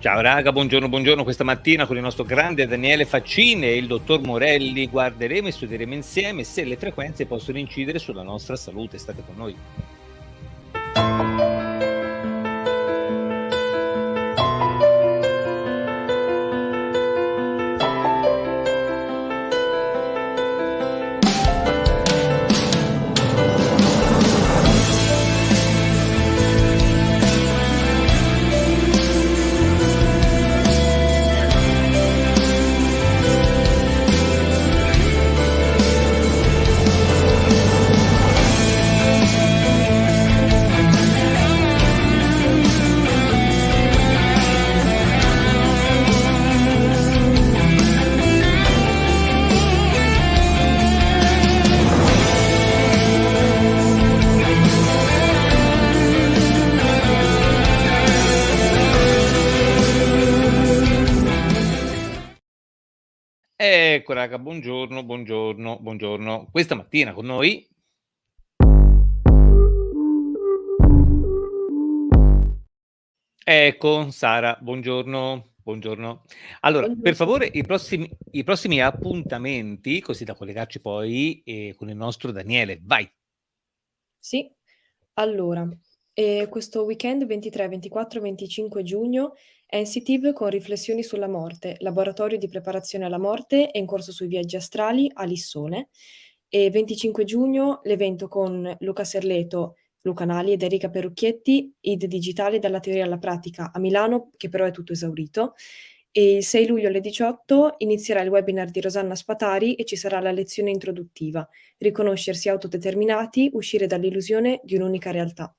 Ciao raga, buongiorno, buongiorno. Questa mattina con il nostro grande Daniele Faccini e il dottor Morelli guarderemo e studieremo insieme se le frequenze possono incidere sulla nostra salute. State con noi. Ecco raga, buongiorno, buongiorno, buongiorno. Questa mattina con noi ecco Sara, buongiorno, buongiorno. Allora, per Buongiorno. favore i prossimi appuntamenti, così da collegarci poi, con il nostro Daniele. Vai. Sì, allora, questo weekend 23, 24 e 25 giugno NCTIV con riflessioni sulla morte, laboratorio di preparazione alla morte è in corso sui viaggi astrali a Lissone. E 25 giugno l'evento con Luca Serleto, Luca Nali ed Enrica Perucchietti, ID digitale dalla teoria alla pratica a Milano, che però è tutto esaurito. E il 6 luglio alle 18 inizierà il webinar di Rosanna Spatari e ci sarà la lezione introduttiva. Riconoscersi autodeterminati, uscire dall'illusione di un'unica realtà.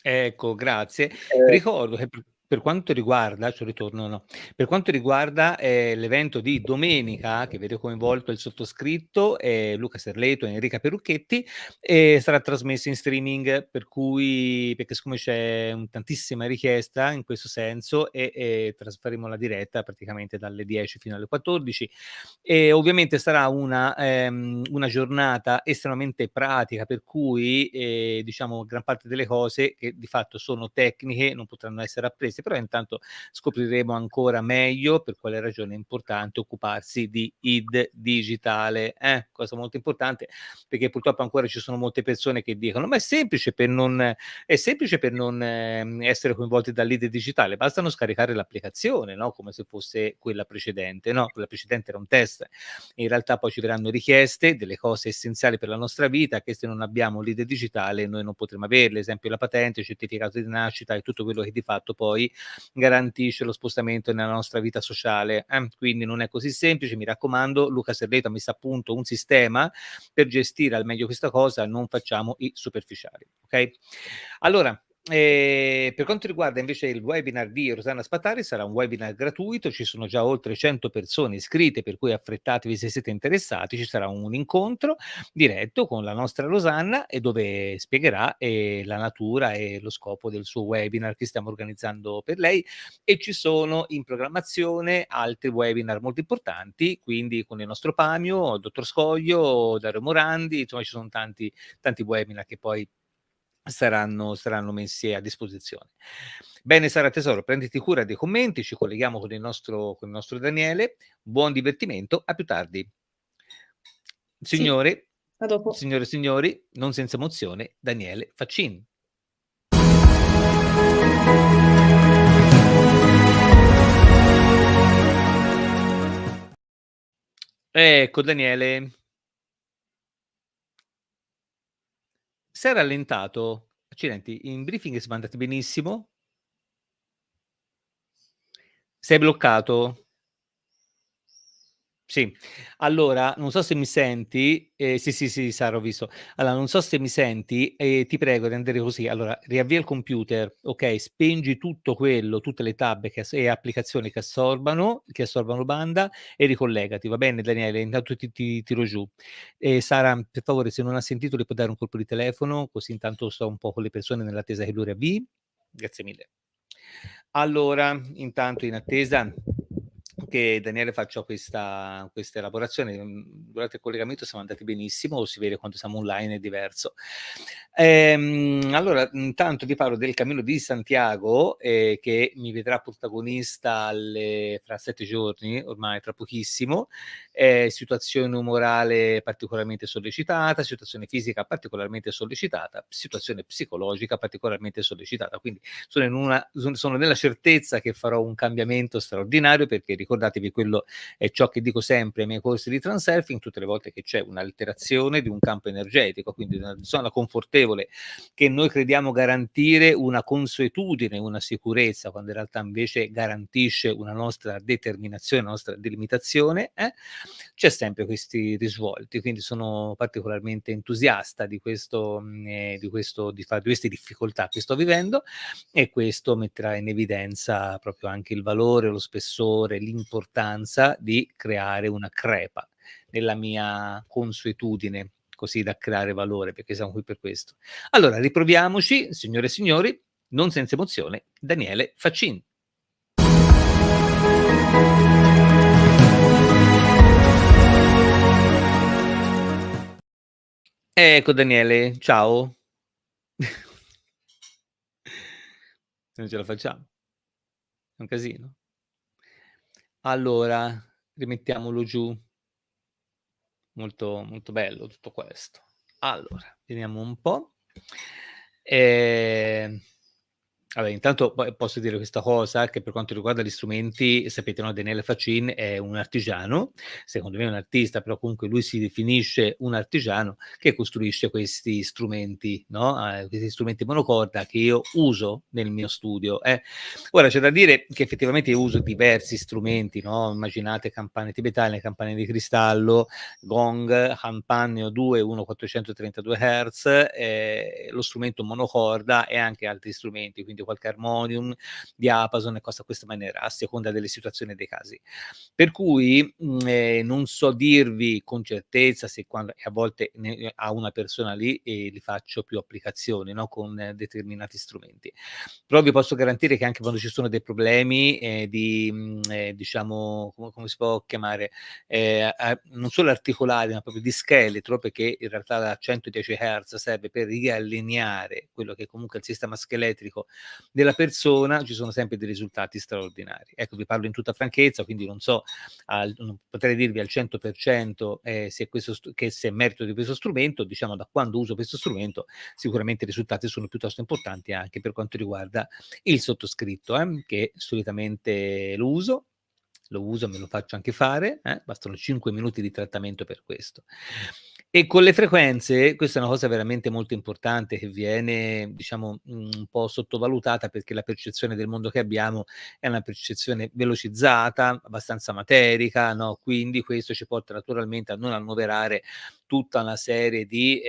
Ecco, grazie. Ricordo che per quanto riguarda ci ritorno, no, per quanto riguarda, l'evento di domenica che vede coinvolto il sottoscritto, Luca Serleto e Enrica Perucchetti, sarà trasmesso in streaming, per cui perché siccome c'è tantissima richiesta in questo senso trasferiremo la diretta praticamente dalle 10 fino alle 14 e ovviamente sarà una giornata estremamente pratica, per cui, diciamo gran parte delle cose che di fatto sono tecniche non potranno essere apprese, però intanto scopriremo ancora meglio per quale ragione è importante occuparsi di ID digitale, cosa molto importante, perché purtroppo ancora ci sono molte persone che dicono: "Ma è semplice per non essere coinvolti dall'ID digitale, basta non scaricare l'applicazione", no, come se fosse quella precedente, no, quella precedente era un test. In realtà poi ci verranno richieste delle cose essenziali per la nostra vita che se non abbiamo l'ID digitale noi non potremo averle, esempio la patente, il certificato di nascita e tutto quello che di fatto poi garantisce lo spostamento nella nostra vita sociale. Quindi non è così semplice, mi raccomando, Luca Serleto ha messo a punto un sistema per gestire al meglio questa cosa, non facciamo i superficiali, ok? Allora, per quanto riguarda invece il webinar di Rosanna Spatari, sarà un webinar gratuito, ci sono già oltre 100 persone iscritte, per cui affrettatevi se siete interessati, ci sarà un incontro diretto con la nostra Rosanna e dove spiegherà la natura e lo scopo del suo webinar che stiamo organizzando per lei e ci sono in programmazione altri webinar molto importanti, quindi con il nostro Pamio, il dottor Scoglio, Dario Morandi, insomma ci sono tanti webinar che poi saranno messi a disposizione. Bene Sara tesoro, prenditi cura dei commenti, ci colleghiamo con il nostro Daniele. Buon divertimento, a più tardi. Sì, Signore, a dopo. signore e signori, non senza emozione, Daniele Faccin. Ecco Daniele. S'è rallentato? Accidenti, in briefing siamo andati benissimo. Sei bloccato? Sì. Allora, non so se mi senti sì, sì, sì, Sara, ho visto. Allora, non so se mi senti e ti prego di andare così. Allora, riavvia il computer, okay, spengi tutto quello, tutte le tab e applicazioni che assorbano banda e ricollegati, va bene Daniele? Intanto ti tiro giù. Sara, per favore, se non ha sentito le puoi dare un colpo di telefono, così intanto sto un po' con le persone nell'attesa che lui riavvii? Grazie mille. Allora, intanto in attesa che Daniele faccia questa elaborazione. Durante il collegamento siamo andati benissimo, o si vede quando siamo online è diverso. Allora, intanto vi parlo del Cammino di Santiago, che mi vedrà protagonista fra 7 giorni, ormai tra pochissimo. Situazione umorale particolarmente sollecitata, situazione fisica particolarmente sollecitata, situazione psicologica particolarmente sollecitata. Quindi sono nella certezza che farò un cambiamento straordinario, perché ricordatevi, quello è ciò che dico sempre ai miei corsi di transurfing, tutte le volte che c'è un'alterazione di un campo energetico, quindi una zona confortevole che noi crediamo garantire una consuetudine, una sicurezza, quando in realtà invece garantisce una nostra determinazione, una nostra delimitazione, c'è sempre questi risvolti. Quindi sono particolarmente entusiasta di queste difficoltà che sto vivendo, e questo metterà in evidenza proprio anche il valore, lo spessore, l'importanza di creare una crepa nella mia consuetudine, così da creare valore, perché siamo qui per questo. Allora, riproviamoci, signore e signori, non senza emozione, Daniele Faccin. Ecco Daniele, ciao. Non ce la facciamo. È un casino. Allora, rimettiamolo giù. Molto, molto bello tutto questo. Allora, vediamo un po'. Vabbè, intanto poi posso dire questa cosa, che per quanto riguarda gli strumenti, sapete, no, Daniele Faccin è un artigiano, secondo me è un artista, però comunque lui si definisce un artigiano che costruisce questi strumenti, no? Questi strumenti monocorda che io uso nel mio studio. Ora c'è da dire che effettivamente io uso diversi strumenti, no? Immaginate campane tibetane, campane di cristallo, gong, Hanpan ne ho 2, uno 432 Hz, lo strumento monocorda e anche altri strumenti, quindi qualche armonium, diapason e cose a questa maniera, a seconda delle situazioni e dei casi. Per cui non so dirvi con certezza se quando, e a volte a una persona lì li faccio più applicazioni, no? Con determinati strumenti. Però vi posso garantire che anche quando ci sono dei problemi diciamo, come si può chiamare, non solo articolari, ma proprio di scheletro, perché in realtà da 110 Hz serve per riallineare quello che comunque è il sistema scheletrico della persona, ci sono sempre dei risultati straordinari. Ecco, vi parlo in tutta franchezza, quindi non so, non potrei dirvi al 100% se è merito di questo strumento. Diciamo, da quando uso questo strumento sicuramente i risultati sono piuttosto importanti anche per quanto riguarda il sottoscritto, che solitamente lo uso, me lo faccio anche fare, bastano 5 minuti di trattamento per questo. E con le frequenze, questa è una cosa veramente molto importante che viene, diciamo, un po' sottovalutata, perché la percezione del mondo che abbiamo è una percezione velocizzata, abbastanza materica, no? Quindi questo ci porta naturalmente a non annoverare tutta una serie di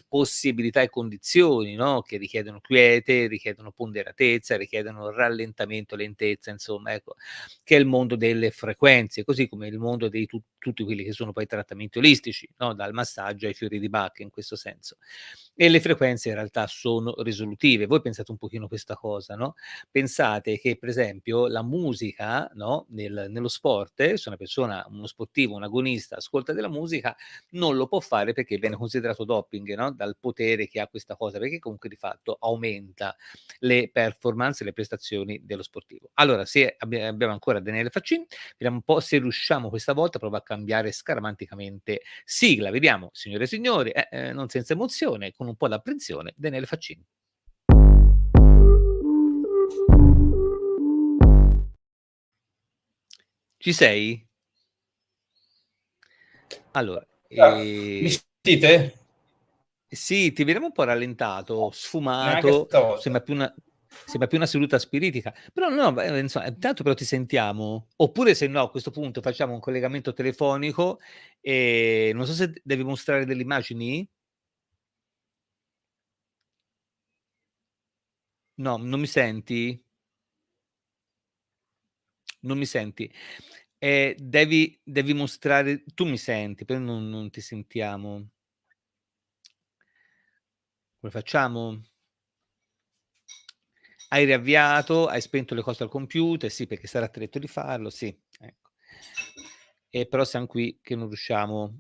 possibilità e condizioni, no? Che richiedono quiete, richiedono ponderatezza, richiedono rallentamento, lentezza, insomma, ecco, che è il mondo delle frequenze, così come il mondo di tutti quelli che sono poi trattamenti olistici, no? Dal massaggio ai fiori di Bach, in questo senso. E le frequenze in realtà sono risolutive. Voi pensate un pochino questa cosa, no? Pensate che per esempio la musica, no? Nello sport, se una persona, uno sportivo, un agonista ascolta della musica, non lo può fare perché viene considerato doping, no? Dal potere che ha questa cosa, perché comunque di fatto aumenta le performance e le prestazioni dello sportivo. Allora, se abbiamo ancora Daniele Faccin, vediamo un po' se riusciamo questa volta proprio a cambiare scaramanticamente sigla. Vediamo, signore e signori, non senza emozione, con un po' d'apprensione, Daniele Faccin. Ci sei? Allora, Mi sentite? sì, ti vediamo un po' rallentato, Neanche sfumato, stavolta. sembra più una seduta spiritica, però no, beh, insomma, intanto però ti sentiamo, oppure se no a questo punto facciamo un collegamento telefonico e non so se devi mostrare delle immagini? No, non mi senti? Non mi senti? Devi mostrare, tu mi senti, però non ti sentiamo. Come facciamo? Hai riavviato, hai spento le cose al computer, sì, perché sarà diretto di farlo, sì, ecco. E però siamo qui che non riusciamo.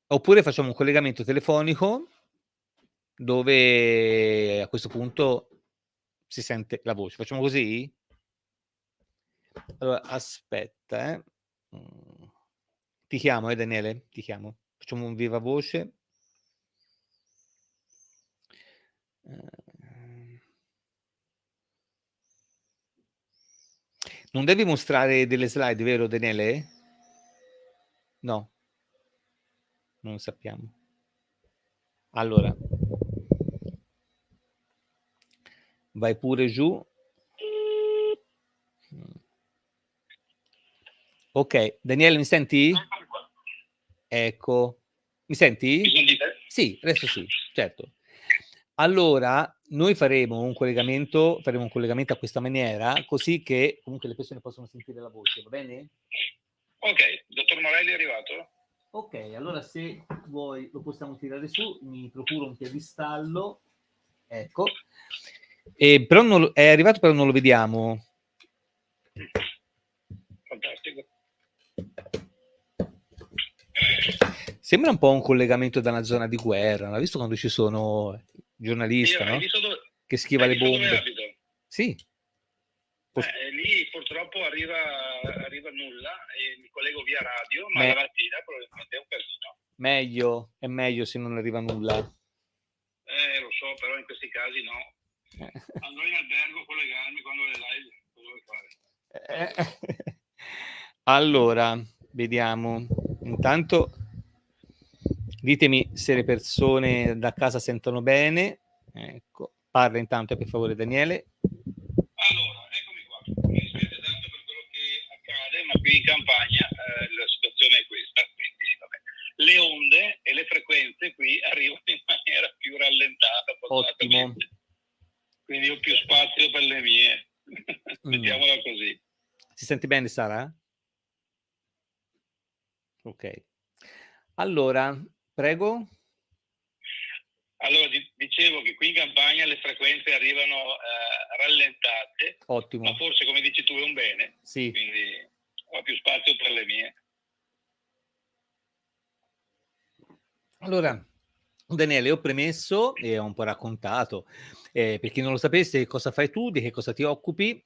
Oppure facciamo un collegamento telefonico dove a questo punto si sente la voce. Facciamo così? Allora, aspetta, Ti chiamo, Daniele? Ti chiamo. Facciamo un viva voce. Non devi mostrare delle slide, vero, Daniele? No, non sappiamo. Allora, vai pure giù. Ok, Daniele, mi senti? Ecco, mi senti? Mi sentite? Sì, adesso sì, certo. Allora, noi faremo un collegamento a questa maniera, così che comunque le persone possono sentire la voce, va bene? Ok, dottor Morelli è arrivato? Ok, allora se vuoi lo possiamo tirare su, mi procuro un piedistallo, ecco. Però è arrivato, però non lo vediamo. Fantastico. Sembra un po' un collegamento da una zona di guerra, no? Visto quando ci sono giornalisti, no? Che schiva le bombe. Dove abito? Sì. Lì purtroppo arriva nulla e mi collego via radio, ma la mattina probabilmente è un casino. È meglio se non arriva nulla. Lo so, però in questi casi no. Andrò in albergo a collegarmi quando le live, cosa vuoi fare? Allora, vediamo. Intanto ditemi se le persone da casa sentono bene. Ecco, parla intanto per favore Daniele. Allora, eccomi qua. Mi dispiace tanto per quello che accade, ma qui in campagna la situazione è questa. Quindi, vabbè, le onde e le frequenze qui arrivano in maniera più rallentata. Ottimo. Quindi ho più spazio per le mie. Mettiamola così. Si sente bene, Sara? Ok. Allora, prego. Allora, dicevo che qui in campagna le frequenze arrivano rallentate. Ottimo. Ma forse, come dici tu, è un bene. Sì. Quindi ho più spazio per le mie. Allora, Daniele, ho premesso e ho un po' raccontato, per chi non lo sapesse, cosa fai tu, di che cosa ti occupi,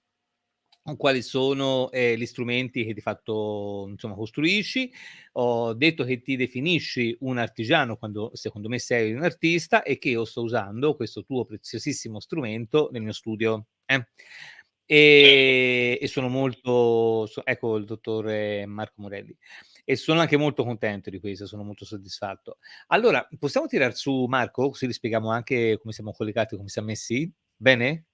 quali sono gli strumenti che di fatto insomma costruisci. Ho detto che ti definisci un artigiano quando secondo me sei un artista e che io sto usando questo tuo preziosissimo strumento nel mio studio. E sono molto, ecco il dottore Marco Morelli, e sono anche molto contento di questo, sono molto soddisfatto. Allora, possiamo tirar su Marco, così vi spieghiamo anche come siamo collegati, come siamo messi? Bene?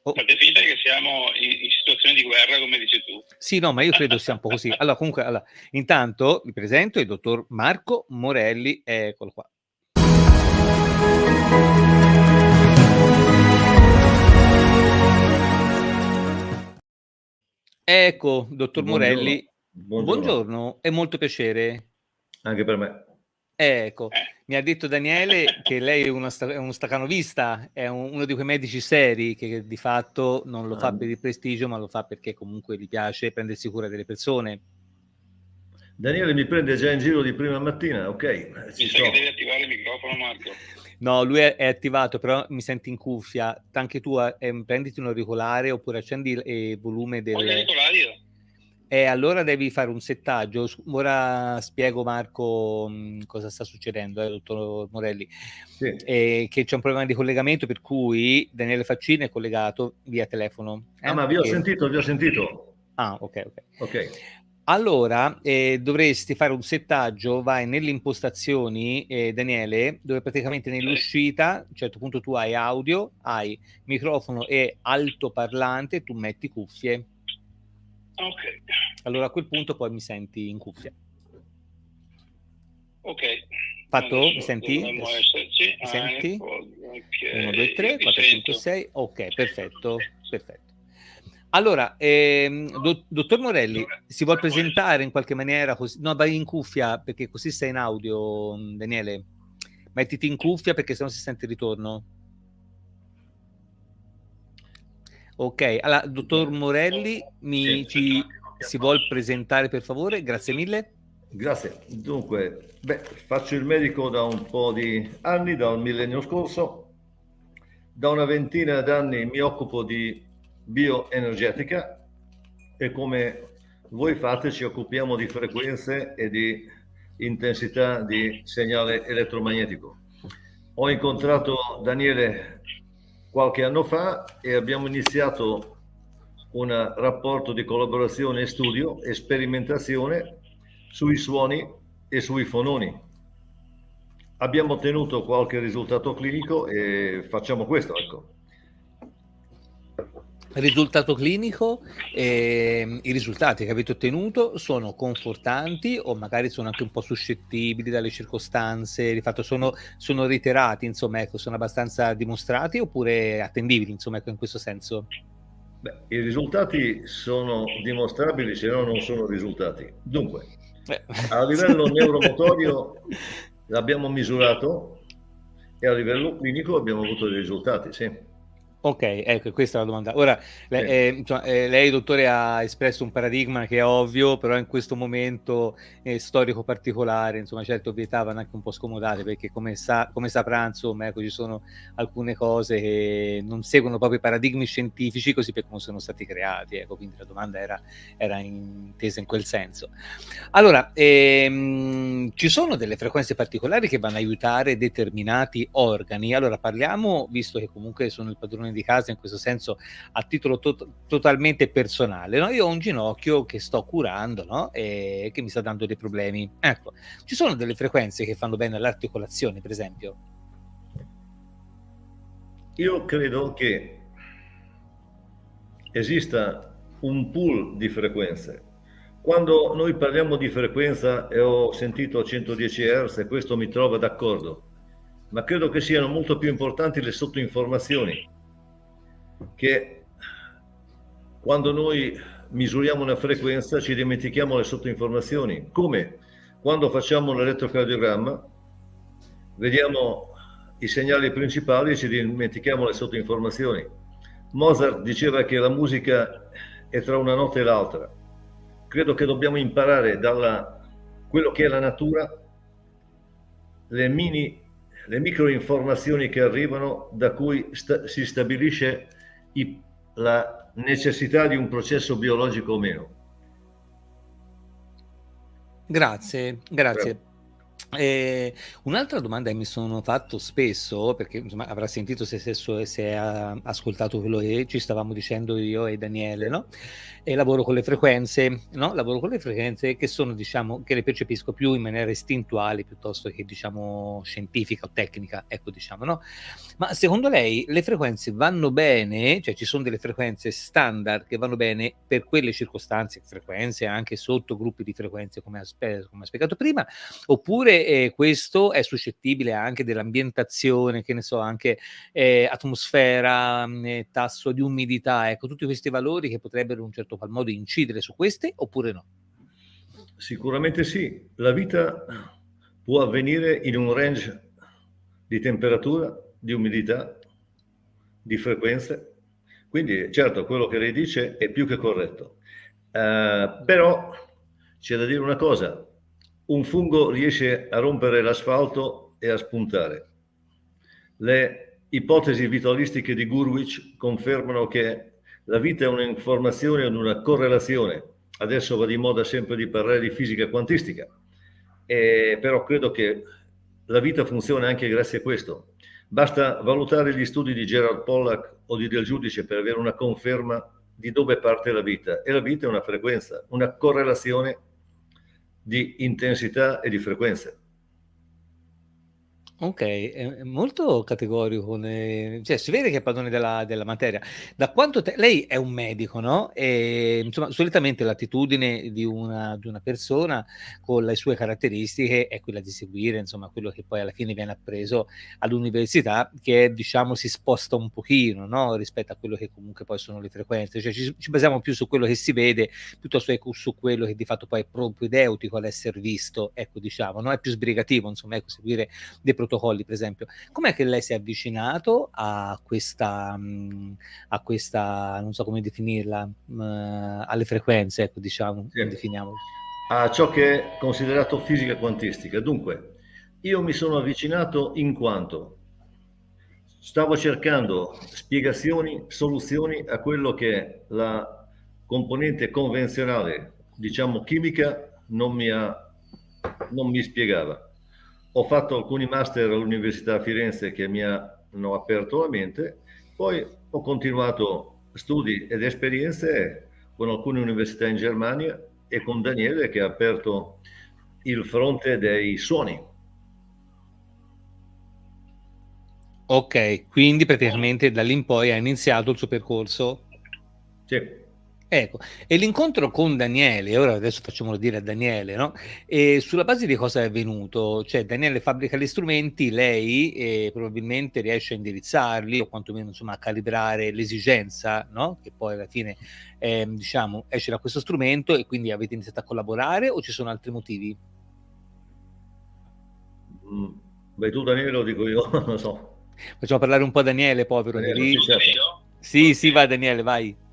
Fate finta che siamo in situazione di guerra, come dici tu. Sì, no, ma io credo sia un po' così. Allora, comunque, intanto vi presento il dottor Marco Morelli, eccolo qua. Ecco, dottor Morelli. Buongiorno, è molto piacere. Anche per me. Ecco, mi ha detto Daniele che lei è uno stacanovista, è uno di quei medici seri che di fatto non lo fa per il prestigio, ma lo fa perché comunque gli piace prendersi cura delle persone. Daniele mi prende già in giro di prima mattina, ok. Mi sa che devi attivare il microfono, Marco. No, lui è attivato, però mi senti in cuffia. Anche tu prenditi un auricolare oppure accendi il volume del... Auricolare io? Allora devi fare un settaggio. Ora spiego, Marco, cosa sta succedendo, dottor Morelli. Sì. Che c'è un problema di collegamento per cui Daniele Faccini è collegato via telefono. Ma vi ho sentito. Ah, ok. Allora, dovresti fare un settaggio, vai nelle impostazioni, Daniele, dove praticamente nell'uscita, a un certo punto tu hai audio, hai microfono e altoparlante, tu metti cuffie. Ok. Allora a quel punto poi mi senti in cuffia. Ok. Fatto? Adesso mi senti? Mi senti? Okay. 1, 2, 3, 4, 5, 6. Ok, perfetto. Allora, dottor Morelli, si vuol presentare in qualche maniera? Così... No, vai in cuffia perché così sei in audio, Daniele. Mettiti in cuffia perché sennò si sente il ritorno. Ok, allora, dottor Morelli, si vuol presentare per favore? Grazie mille. Grazie. Dunque, faccio il medico da un po' di anni, dal millennio scorso. Da una ventina d'anni mi occupo di bioenergetica e come voi fate ci occupiamo di frequenze e di intensità di segnale elettromagnetico. Ho incontrato Daniele qualche anno fa e abbiamo iniziato un rapporto di collaborazione e studio e sperimentazione sui suoni e sui fononi. Abbiamo ottenuto qualche risultato clinico e facciamo questo, ecco. Risultato clinico, i risultati che avete ottenuto sono confortanti o magari sono anche un po' suscettibili dalle circostanze, di fatto sono reiterati, insomma, ecco, sono abbastanza dimostrati oppure attendibili, insomma, ecco, in questo senso? I risultati sono dimostrabili, se no non sono risultati. Dunque, a livello neuromotorio l'abbiamo misurato e a livello clinico abbiamo avuto dei risultati, sì. Ok, ecco, questa è la domanda. Ora, lei, dottore, ha espresso un paradigma che è ovvio, però in questo momento storico particolare, insomma, certe ovvietà vanno anche un po' scomodate, perché come saprà, insomma, ecco, ci sono alcune cose che non seguono proprio i paradigmi scientifici così per come sono stati creati, ecco, quindi la domanda era intesa in quel senso. Allora, ci sono delle frequenze particolari che vanno a aiutare determinati organi. Allora, parliamo, visto che comunque sono il padrone di casa in questo senso a titolo totalmente personale, no? Io ho un ginocchio che sto curando, no? E che mi sta dando dei problemi. Ecco, ci sono delle frequenze che fanno bene all'articolazione, per esempio? Io credo che esista un pool di frequenze. Quando noi parliamo di frequenza e ho sentito 110 Hz e questo mi trova d'accordo, ma credo che siano molto più importanti le sottoinformazioni, che quando noi misuriamo una frequenza ci dimentichiamo le sottoinformazioni, come quando facciamo un elettrocardiogramma vediamo i segnali principali e ci dimentichiamo le sottoinformazioni. Mozart diceva che la musica è tra una nota e l'altra. Credo che dobbiamo imparare da quello che è la natura le microinformazioni che arrivano, da cui si stabilisce la necessità di un processo biologico o meno. Grazie. Un'altra domanda che mi sono fatto spesso, perché insomma avrà sentito se ha ascoltato quello che ci stavamo dicendo io e Daniele, no? E lavoro con le frequenze, no? Lavoro con le frequenze che sono, diciamo, che le percepisco più in maniera istintuale piuttosto che, diciamo, scientifica o tecnica, ecco, diciamo, no? Ma secondo lei le frequenze vanno bene, cioè ci sono delle frequenze standard che vanno bene per quelle circostanze, frequenze anche sottogruppi di frequenze come ha spiegato prima, oppure questo è suscettibile anche dell'ambientazione, che ne so, anche atmosfera, tasso di umidità, ecco, tutti questi valori che potrebbero in un certo qual modo incidere su queste, oppure no? Sicuramente sì, la vita può avvenire in un range di temperatura, di umidità, di frequenze, quindi certo quello che lei dice è più che corretto, però c'è da dire una cosa: un fungo riesce a rompere l'asfalto e a spuntare. Le ipotesi vitalistiche di Gurwitch confermano che la vita è un'informazione ed una correlazione. Adesso va di moda sempre di parlare di fisica quantistica, però credo che la vita funziona anche grazie a questo. Basta valutare gli studi di Gerald Pollack o di Del Giudice per avere una conferma di dove parte la vita. E la vita è una frequenza, una correlazione di intensità e di frequenze. Ok, è molto categorico, cioè si vede che è padrone della materia. Da quanto lei è un medico, no? E, insomma, solitamente l'attitudine di una persona con le sue caratteristiche è quella di seguire, insomma, quello che poi alla fine viene appreso all'università, che diciamo si sposta un pochino, no? Rispetto a quello che comunque poi sono le frequenze, cioè ci basiamo più su quello che si vede piuttosto che su quello che di fatto poi è propedeutico all'essere visto, ecco, diciamo, no? È più sbrigativo, insomma, ecco, seguire dei protocolli, per esempio. Com'è che lei si è avvicinato a questa, non so come definirla, alle frequenze, ecco, diciamo, Sì. definiamolo. A ciò che è considerato fisica quantistica. Dunque, io mi sono avvicinato in quanto stavo cercando spiegazioni, soluzioni a quello che la componente convenzionale, diciamo chimica, non mi spiegava. Ho fatto alcuni master all'Università a Firenze che mi hanno aperto la mente, poi ho continuato studi ed esperienze con alcune università in Germania e con Daniele che ha aperto il fronte dei suoni. Ok, quindi praticamente da lì in poi ha iniziato il suo percorso. Sì. Ecco, e l'incontro con Daniele, ora adesso facciamolo dire a Daniele, no? E sulla base di cosa è venuto? Cioè Daniele fabbrica gli strumenti, lei probabilmente riesce a indirizzarli o quantomeno insomma a calibrare l'esigenza, no? Che poi alla fine diciamo esce da questo strumento e quindi avete iniziato a collaborare o ci sono altri motivi? Beh, tu Daniele lo dico io, non so. Facciamo parlare un po' Daniele, povero Daniele, lì. sì, certo. Sì, vai Daniele, vai.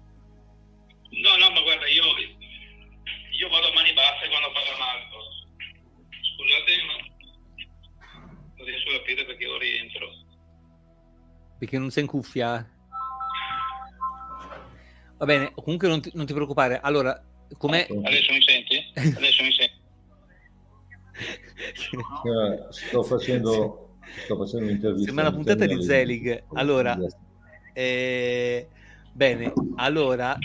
No, ma guarda, io vado a mani basse quando parla Marco. Scusate, ma non riesco a capire perché io rientro. Perché non sei in cuffia? Va bene, comunque non ti preoccupare. Allora, com'è? Adesso mi senti? Adesso mi senti? Sto facendo un'intervista. Sembra una puntata di Zelig. Allora, bene, allora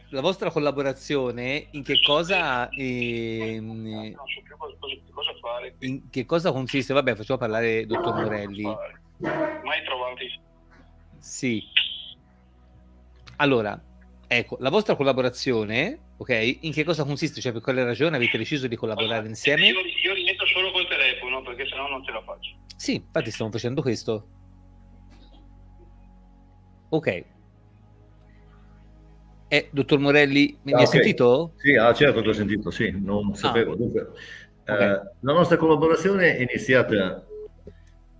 la vostra collaborazione in che cosa in che cosa consiste? Vabbè, facciamo parlare dottor Morelli. Mai trovati? Sì. Allora, ecco, la vostra collaborazione, ok? In che cosa consiste? Cioè, per quale ragione avete deciso di collaborare insieme? Io rientro solo col telefono, perché sennò non ce la faccio. Sì, infatti stiamo facendo questo. Ok. Dottor Morelli, mi hai sentito? Sì, certo che ho sentito, sì, non sapevo. Dunque, okay. La nostra collaborazione è iniziata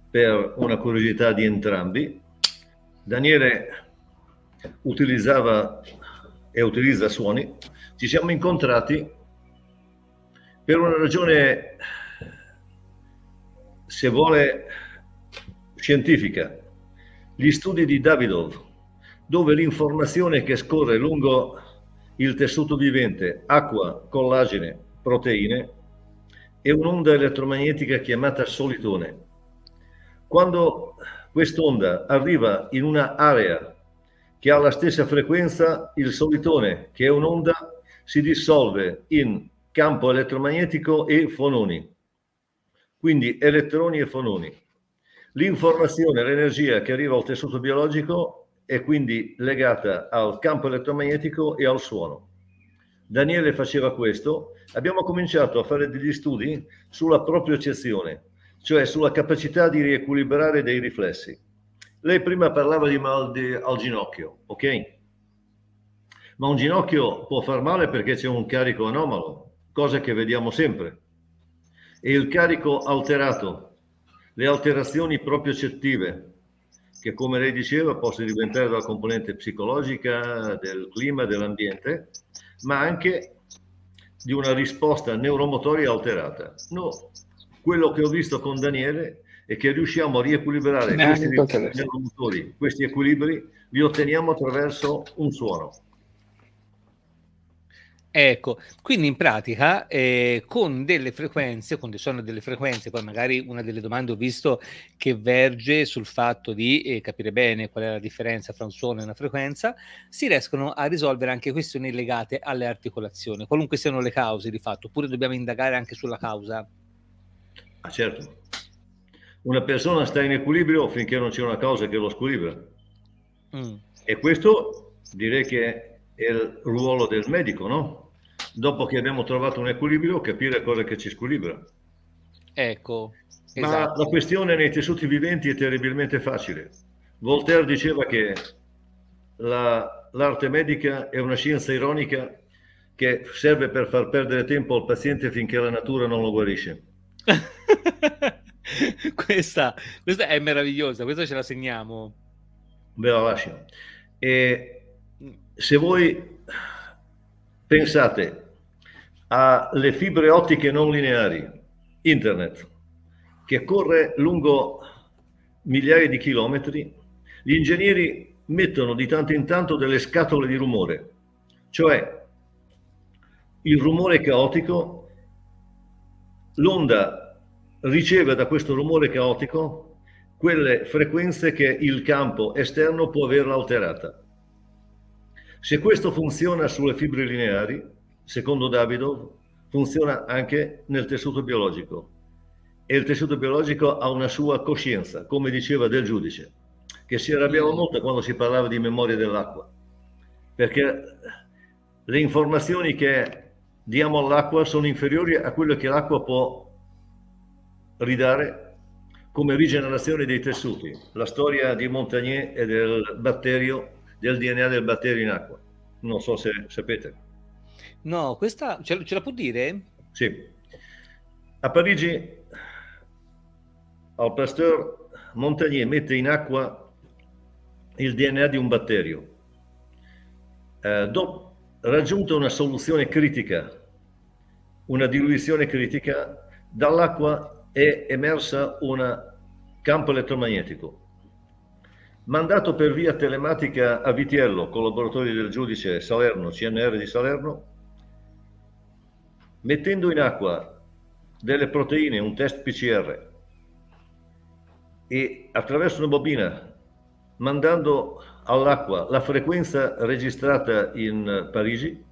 per una curiosità di entrambi. Daniele utilizzava e utilizza suoni. Ci siamo incontrati per una ragione, se vuole, scientifica. Gli studi di Davidov, dove l'informazione che scorre lungo il tessuto vivente, acqua, collagene, proteine, è un'onda elettromagnetica chiamata solitone. Quando quest'onda arriva in una area che ha la stessa frequenza, il solitone, che è un'onda, si dissolve in campo elettromagnetico e fononi, quindi elettroni e fononi. L'informazione, l'energia che arriva al tessuto biologico è quindi legata al campo elettromagnetico e al suono. Daniele faceva questo, abbiamo cominciato a fare degli studi sulla propriocezione, cioè sulla capacità di riequilibrare dei riflessi. Lei prima parlava di mal al ginocchio, ok? Ma un ginocchio può far male perché c'è un carico anomalo, cosa che vediamo sempre. E il carico alterato, le alterazioni propriocettive, che come lei diceva possono diventare dalla componente psicologica, del clima, dell'ambiente, ma anche di una risposta neuromotoria alterata. No, quello che ho visto con Daniele è che riusciamo a riequilibrare questi neuromotori, questi equilibri, li otteniamo attraverso un suono. Ecco, quindi in pratica con delle frequenze, con dei suoni delle frequenze, poi magari una delle domande ho visto che verge sul fatto di capire bene qual è la differenza fra un suono e una frequenza, si riescono a risolvere anche questioni legate alle articolazioni, qualunque siano le cause di fatto, oppure dobbiamo indagare anche sulla causa? Ah, certo. Una persona sta in equilibrio finché non c'è una causa che lo squilibra. E questo direi che è il ruolo del medico, no? Dopo che abbiamo trovato un equilibrio, capire cosa che ci squilibra. Ecco, ma esatto. La questione nei tessuti viventi è terribilmente facile. Voltaire diceva che l'arte medica è una scienza ironica che serve per far perdere tempo al paziente finché la natura non lo guarisce. Questa è meravigliosa, questa ce la segniamo. Ve la lascio. E se voi pensate alle fibre ottiche non lineari, internet, che corre lungo migliaia di chilometri, gli ingegneri mettono di tanto in tanto delle scatole di rumore, cioè il rumore caotico, l'onda riceve da questo rumore caotico quelle frequenze che il campo esterno può averla alterata. Se questo funziona sulle fibre lineari, secondo Davidoff, funziona anche nel tessuto biologico. E il tessuto biologico ha una sua coscienza, come diceva Del Giudice, che si arrabbiava molto quando si parlava di memoria dell'acqua, perché le informazioni che diamo all'acqua sono inferiori a quello che l'acqua può ridare come rigenerazione dei tessuti. La storia di Montagnier e del batterio, del DNA del batterio in acqua. Non so se sapete. No, questa ce la può dire? Sì. A Parigi, al Pasteur, Montagnier mette in acqua il DNA di un batterio. Dopo raggiunta una soluzione critica, una diluizione critica, dall'acqua è emersa un campo elettromagnetico. Mandato per via telematica a Vitiello, collaboratore del giudice Salerno, CNR di Salerno, mettendo in acqua delle proteine, un test PCR, e attraverso una bobina mandando all'acqua la frequenza registrata in Parigi,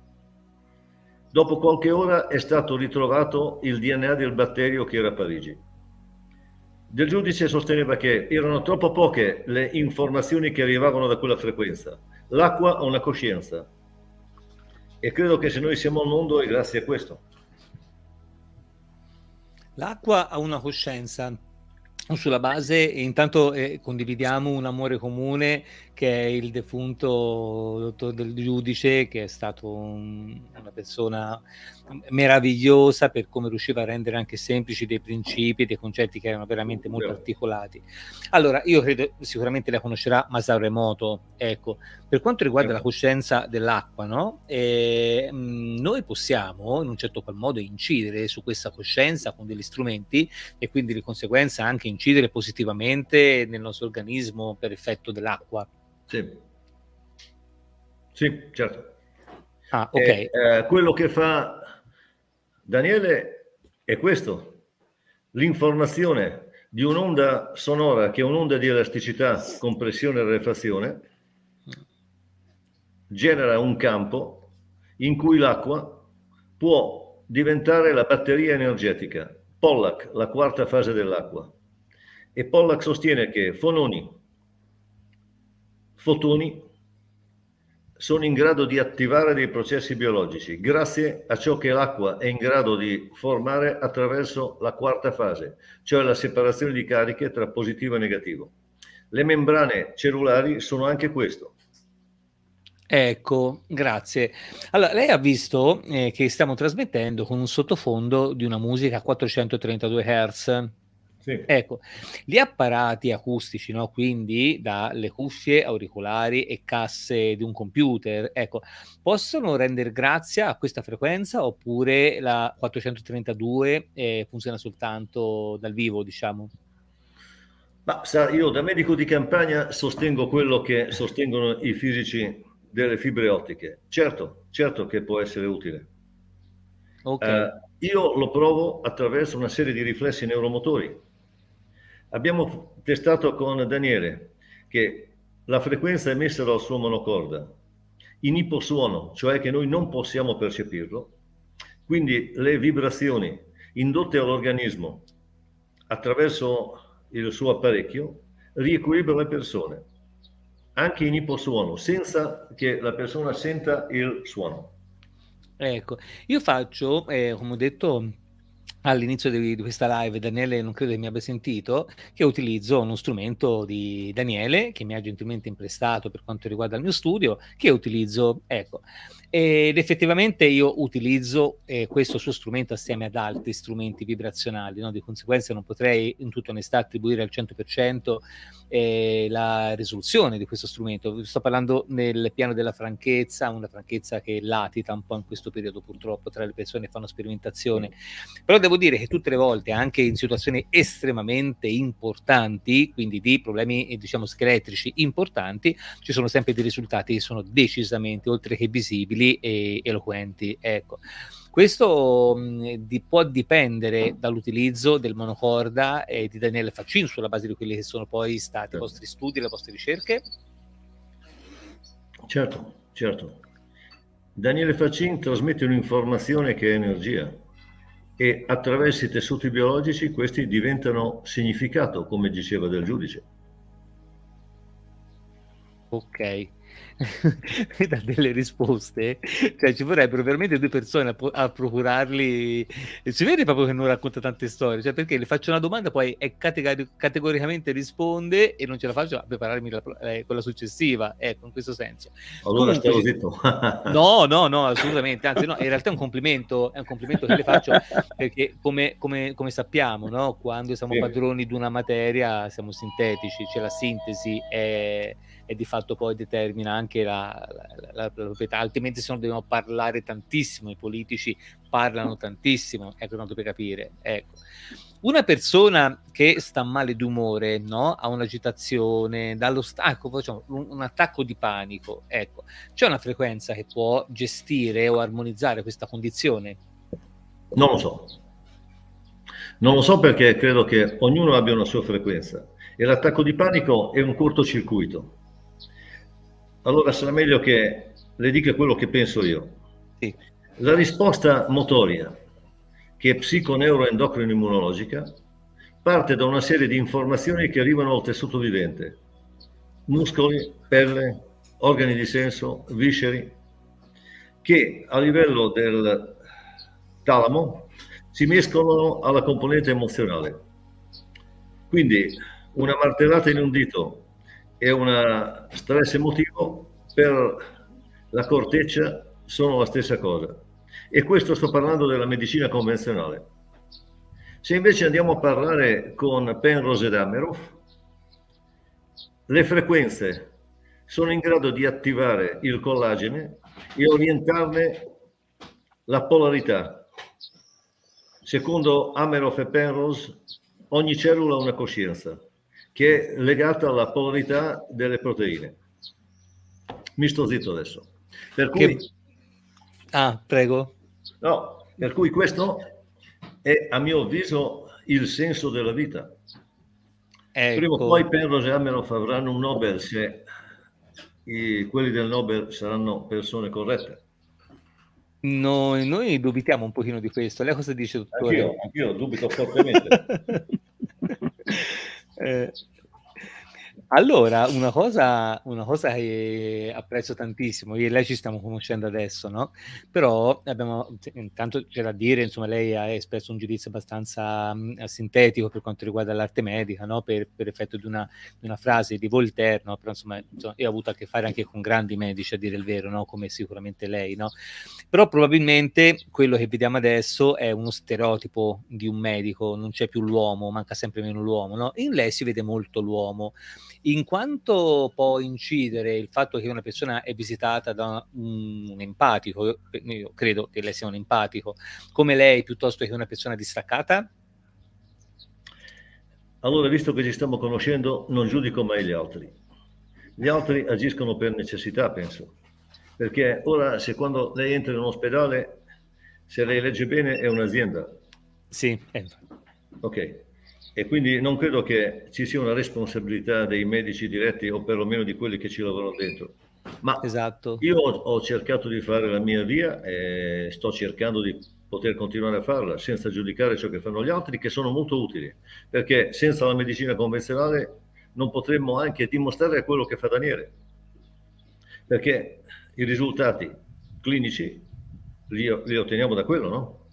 dopo qualche ora è stato ritrovato il DNA del batterio che era a Parigi. Del giudice sosteneva che erano troppo poche le informazioni che arrivavano da quella frequenza. L'acqua ha una coscienza e credo che se noi siamo al mondo è grazie a questo. L'acqua ha una coscienza. Sulla base, intanto condividiamo un amore comune che è il defunto dottor Del Giudice, che è stato una persona meravigliosa per come riusciva a rendere anche semplici dei principi e dei concetti che erano veramente molto articolati. Allora, io credo sicuramente la conoscerà Masaru Emoto. Ecco, per quanto riguarda la coscienza dell'acqua, no? Noi possiamo in un certo qual modo incidere su questa coscienza con degli strumenti e quindi di conseguenza anche incidere positivamente nel nostro organismo per effetto dell'acqua. Sì, sì, certo. Ah, ok. Quello che fa Daniele è questo: l'informazione di un'onda sonora che è un'onda di elasticità, compressione e rarefazione, genera un campo in cui l'acqua può diventare la batteria energetica. Pollack, la quarta fase dell'acqua. E Pollack sostiene che fotoni sono in grado di attivare dei processi biologici grazie a ciò che l'acqua è in grado di formare attraverso la quarta fase, cioè la separazione di cariche tra positivo e negativo. Le membrane cellulari sono anche questo. Ecco, grazie. Allora, lei ha visto che stiamo trasmettendo con un sottofondo di una musica a 432 Hz. Sì. Ecco, gli apparati acustici, no? Quindi dalle cuffie, auricolari e casse di un computer, ecco, possono rendere grazia a questa frequenza oppure la 432 funziona soltanto dal vivo, diciamo? Ma sa, io da medico di campagna sostengo quello che sostengono i fisici delle fibre ottiche. Certo che può essere utile. Ok. Io lo provo attraverso una serie di riflessi neuromotori. Abbiamo testato con Daniele che la frequenza emessa dal suo monocorda in iposuono, cioè che noi non possiamo percepirlo, quindi le vibrazioni indotte all'organismo attraverso il suo apparecchio riequilibrano le persone, anche in iposuono, senza che la persona senta il suono. Ecco, io faccio, come ho detto all'inizio di questa live, Daniele non credo che mi abbia sentito, che utilizzo uno strumento di Daniele che mi ha gentilmente imprestato per quanto riguarda il mio studio, che utilizzo, ecco. Ed effettivamente io utilizzo questo suo strumento assieme ad altri strumenti vibrazionali, no? Di conseguenza non potrei in tutta onestà attribuire al 100% la risoluzione di questo strumento. Sto parlando nel piano della franchezza, una franchezza che latita un po' in questo periodo purtroppo tra le persone che fanno sperimentazione. Però devo dire che tutte le volte, anche in situazioni estremamente importanti, quindi di problemi diciamo scheletrici importanti, ci sono sempre dei risultati che sono decisamente, oltre che visibili, e eloquenti. Ecco. Questo può dipendere dall'utilizzo del monocorda e di Daniele Faccin sulla base di quelli che sono poi stati i vostri studi, le vostre ricerche? Certo, certo. Daniele Faccin trasmette un'informazione che è energia e attraverso i tessuti biologici questi diventano significato, come diceva del giudice. Ok. Da delle risposte, cioè ci vorrebbero veramente due persone a procurarli. Si vede proprio che non racconta tante storie, cioè perché le faccio una domanda, poi è categoricamente risponde e non ce la faccio a prepararmi quella successiva, ecco, in questo senso. Allora Comunque, stavo zitto. no, assolutamente, anzi no, in realtà è un complimento che le faccio perché come sappiamo, no? Quando siamo Sì. padroni di una materia siamo sintetici, cioè la sintesi è di fatto poi determina anche la proprietà, altrimenti se no dobbiamo parlare tantissimo, i politici parlano tantissimo, ecco, tanto per capire, ecco. Una persona che sta male d'umore, no? Ha un'agitazione, dallo stacco, facciamo un attacco di panico, ecco, c'è una frequenza che può gestire o armonizzare questa condizione? Non lo so. Non lo so perché credo che ognuno abbia una sua frequenza e l'attacco di panico è un cortocircuito. Allora sarà meglio che le dica quello che penso io. Sì. La risposta motoria, che è psico-neuroendocrino-immunologica, parte da una serie di informazioni che arrivano al tessuto vivente. Muscoli, pelle, organi di senso, visceri, che a livello del talamo si mescolano alla componente emozionale. Quindi una martellata in un dito e un stress emotivo per la corteccia sono la stessa cosa. E questo sto parlando della medicina convenzionale. Se invece andiamo a parlare con Penrose ed Ameroff, le frequenze sono in grado di attivare il collagene e orientarne la polarità. Secondo Ameroff e Penrose, ogni cellula ha una coscienza che è legata alla polarità delle proteine. Mi sto zitto adesso. Per cui... Prego. No, per cui questo è, a mio avviso, il senso della vita. Ecco. Prima o poi Penrose e Ameroff avranno un Nobel se quelli del Nobel saranno persone corrette. Noi dubitiamo un pochino di questo. Lei cosa dice, dottore? Anch'io dubito fortemente. Allora, una cosa che apprezzo tantissimo, io e lei ci stiamo conoscendo adesso, no? Però intanto c'è da dire, insomma, lei ha espresso un giudizio abbastanza sintetico per quanto riguarda l'arte medica, no? Per effetto di una frase di Voltaire, no? Però insomma, io ho avuto a che fare anche con grandi medici, a dire il vero, no? Come sicuramente lei, no? Però probabilmente quello che vediamo adesso è uno stereotipo di un medico, non c'è più l'uomo, manca sempre meno l'uomo, no? In lei si vede molto l'uomo. In quanto può incidere il fatto che una persona è visitata da un empatico, io credo che lei sia un empatico, come lei, piuttosto che una persona distaccata? Allora, visto che ci stiamo conoscendo, non giudico mai gli altri. Gli altri agiscono per necessità, penso. Perché ora, se quando lei entra in un ospedale, se lei legge bene, è un'azienda. Sì. Ok. E quindi non credo che ci sia una responsabilità dei medici diretti o perlomeno di quelli che ci lavorano dentro. Ma esatto. Io ho cercato di fare la mia via e sto cercando di poter continuare a farla senza giudicare ciò che fanno gli altri, che sono molto utili, perché senza la medicina convenzionale non potremmo anche dimostrare quello che fa Daniele, perché i risultati clinici li otteniamo da quello, no?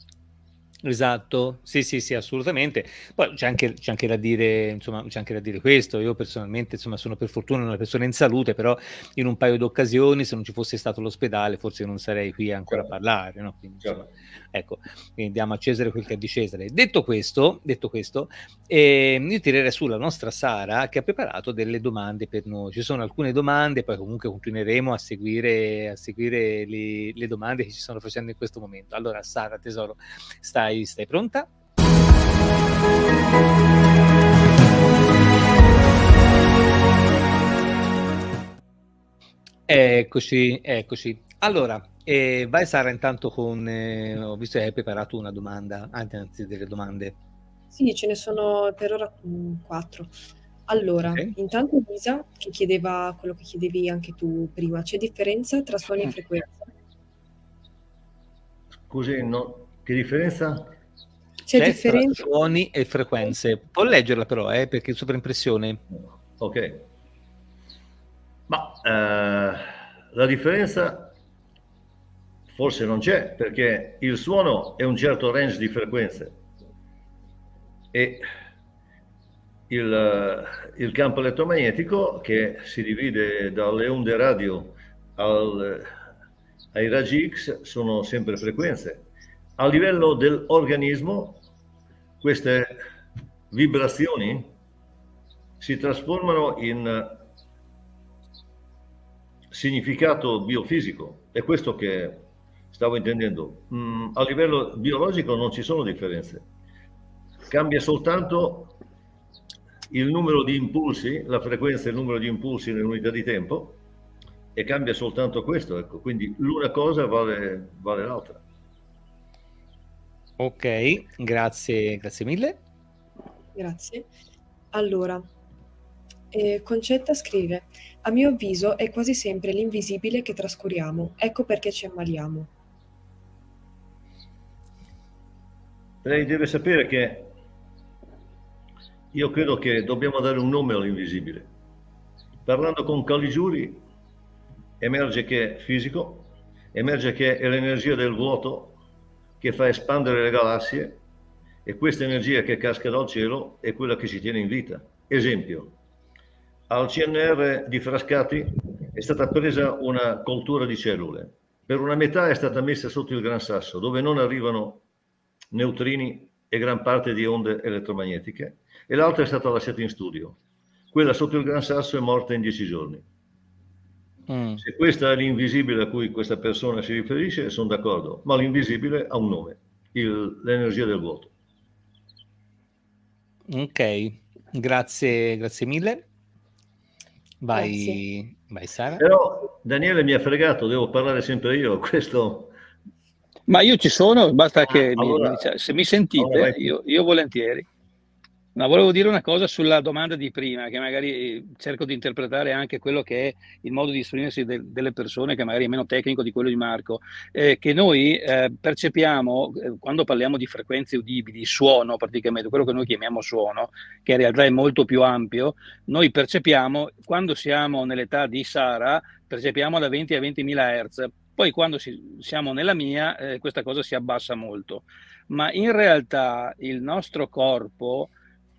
Esatto, sì, assolutamente. Poi c'è anche da dire, insomma, c'è anche da dire questo. Io personalmente, insomma, sono per fortuna una persona in salute, però in un paio d'occasioni, se non ci fosse stato l'ospedale, forse non sarei qui ancora a parlare, no? Quindi, insomma, ecco, quindi diamo a Cesare quel che è di Cesare. Detto questo, io tirerei sulla nostra Sara che ha preparato delle domande per noi. Ci sono alcune domande, poi comunque continueremo a seguire le domande che ci stanno facendo in questo momento. Allora, Sara, tesoro, stai pronta? Eccoci. Allora, vai Sara intanto con... ho visto che hai preparato una domanda, anzi delle domande. Sì, ce ne sono per ora 4. Allora, Ok. intanto Lisa, che chiedeva quello che chiedevi anche tu prima, c'è differenza tra suoni e frequenze? Scusi, no, che differenza? C'è Tra differenza? suoni e frequenze. Può leggerla però, perché è sovraimpressione. Ok. Ma la differenza forse non c'è, perché il suono è un certo range di frequenze e il campo elettromagnetico, che si divide dalle onde radio ai raggi X, sono sempre frequenze. A livello dell'organismo, queste vibrazioni si trasformano in significato biofisico. È questo che stavo intendendo. A livello biologico non ci sono differenze. Cambia soltanto il numero di impulsi, la frequenza e il numero di impulsi nell'unità di tempo, e cambia soltanto questo. Ecco. Quindi l'una cosa vale l'altra. Ok, grazie mille. Grazie. Allora, Concetta scrive: a mio avviso è quasi sempre l'invisibile che trascuriamo, ecco perché ci ammaliamo. Lei deve sapere che io credo che dobbiamo dare un nome all'invisibile. Parlando con Caligiuri emerge che è fisico, emerge che è l'energia del vuoto che fa espandere le galassie, e questa energia che casca dal cielo è quella che ci tiene in vita. Esempio, al CNR di Frascati è stata presa una coltura di cellule. Per una metà è stata messa sotto il Gran Sasso, dove non arrivano neutrini e gran parte di onde elettromagnetiche, e l'altra è stata lasciata in studio. Quella sotto il Gran Sasso è morta in 10 giorni. Se questa è l'invisibile a cui questa persona si riferisce, sono d'accordo, ma l'invisibile ha un nome, l'energia del vuoto. Ok, grazie mille. Vai Sara. Però Daniele mi ha fregato, devo parlare sempre io, questo... Ma io ci sono, basta che allora, se mi sentite, io volentieri. Ma volevo dire una cosa sulla domanda di prima, che magari cerco di interpretare anche quello che è il modo di esprimersi delle persone, che magari è meno tecnico di quello di Marco, che noi percepiamo, quando parliamo di frequenze udibili, suono praticamente, quello che noi chiamiamo suono, che in realtà è molto più ampio, noi percepiamo, quando siamo nell'età di Sara, percepiamo da 20 a 20.000 Hz. Poi quando siamo nella mia, questa cosa si abbassa molto. Ma in realtà il nostro corpo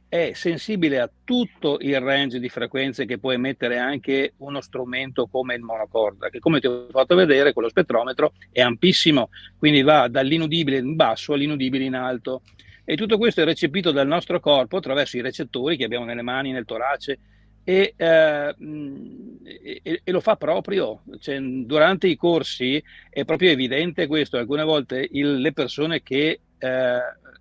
è sensibile a tutto il range di frequenze che può emettere anche uno strumento come il monocorda, che, come ti ho fatto vedere con lo spettrometro, è ampissimo, quindi va dall'inudibile in basso all'inudibile in alto. E tutto questo è recepito dal nostro corpo attraverso i recettori che abbiamo nelle mani, nel torace, e lo fa proprio. Cioè, durante i corsi è proprio evidente questo. Alcune volte le persone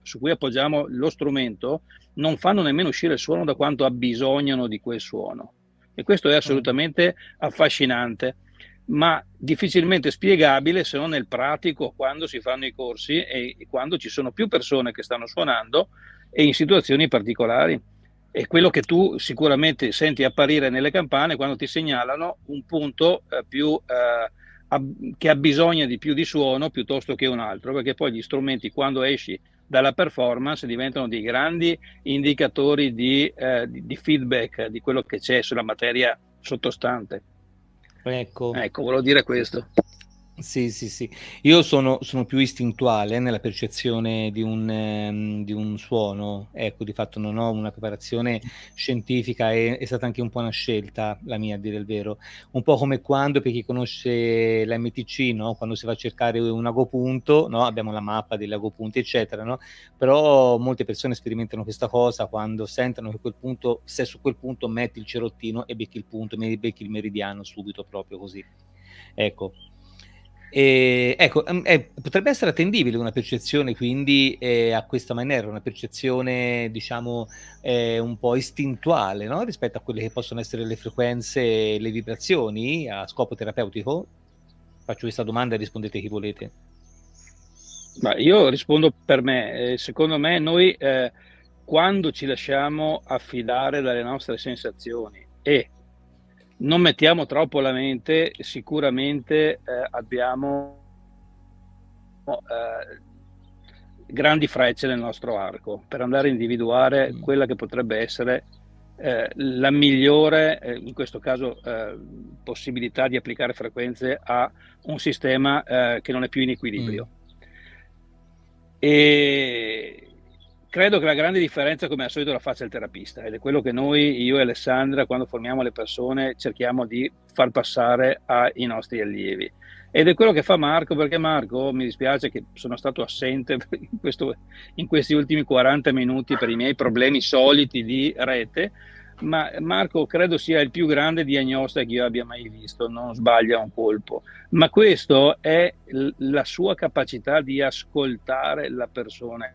su cui appoggiamo lo strumento non fanno nemmeno uscire il suono da quanto abbisognano di quel suono, e questo è assolutamente affascinante, ma difficilmente spiegabile se non nel pratico, quando si fanno i corsi e quando ci sono più persone che stanno suonando e in situazioni particolari. È quello che tu sicuramente senti apparire nelle campane quando ti segnalano un punto che ha bisogno di più di suono piuttosto che un altro, perché poi gli strumenti, quando esci dalla performance, diventano dei grandi indicatori di feedback di quello che c'è sulla materia sottostante. Ecco, volevo dire questo. Sì, sì, sì. Io sono più istintuale nella percezione di un suono. Ecco, di fatto non ho una preparazione scientifica, è stata anche un po' una scelta la mia, a dire il vero. Un po' come quando, per chi conosce l'MTC, no? Quando si va a cercare un agopunto, no? Abbiamo la mappa degli agopunti, eccetera, no? Però molte persone sperimentano questa cosa quando sentono che quel punto, se su quel punto metti il cerottino e becchi il punto, becchi il meridiano subito, proprio così. Ecco. Ecco, potrebbe essere attendibile una percezione quindi a questa maniera, una percezione diciamo un po' istintuale, no? Rispetto a quelle che possono essere le frequenze e le vibrazioni a scopo terapeutico? Faccio questa domanda e rispondete chi volete. Ma io rispondo per me. Secondo me noi quando ci lasciamo affidare dalle nostre sensazioni e non mettiamo troppo la mente, sicuramente abbiamo grandi frecce nel nostro arco per andare a individuare quella che potrebbe essere la migliore, in questo caso, possibilità di applicare frequenze a un sistema che non è più in equilibrio. E credo che la grande differenza, come al solito, la faccia il terapista, ed è quello che noi, io e Alessandra, quando formiamo le persone, cerchiamo di far passare ai nostri allievi. Ed è quello che fa Marco, perché Marco, mi dispiace che sono stato assente in questi ultimi 40 minuti per i miei problemi soliti di rete, ma Marco credo sia il più grande diagnosta che io abbia mai visto, non sbaglia un colpo. Ma questo è la sua capacità di ascoltare la persona.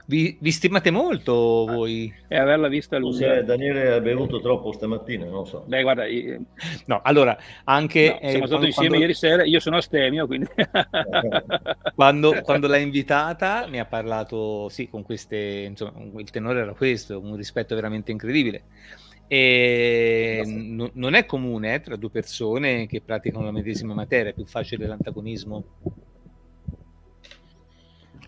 Vi stimate molto voi? E averla vista lunga. Forse Daniele ha bevuto troppo stamattina, non so. Beh, guarda, no, allora anche no, siamo stati insieme ieri sera, io sono astemio, quindi quando l'ha invitata mi ha parlato, sì, con queste, insomma, il tenore era questo, un rispetto veramente incredibile. E non è comune tra due persone che praticano la medesima materia, è più facile l'antagonismo.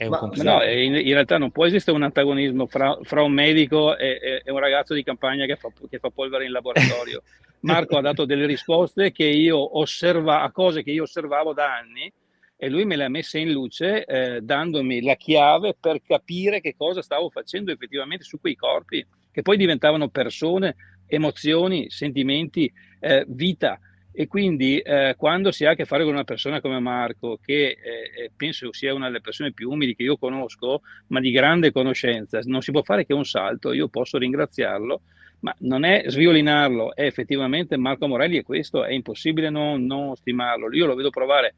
Ma no, in realtà non può esistere un antagonismo fra un medico e un ragazzo di campagna che fa polvere in laboratorio. Marco ha dato delle risposte che io a cose che io osservavo da anni, e lui me le ha messe in luce dandomi la chiave per capire che cosa stavo facendo effettivamente su quei corpi, che poi diventavano persone, emozioni, sentimenti, vita. E quindi quando si ha a che fare con una persona come Marco, che penso sia una delle persone più umili che io conosco, ma di grande conoscenza, non si può fare che un salto. Io posso ringraziarlo, ma non è sviolinarlo, è effettivamente Marco Morelli, e questo è impossibile non stimarlo. Io lo vedo provare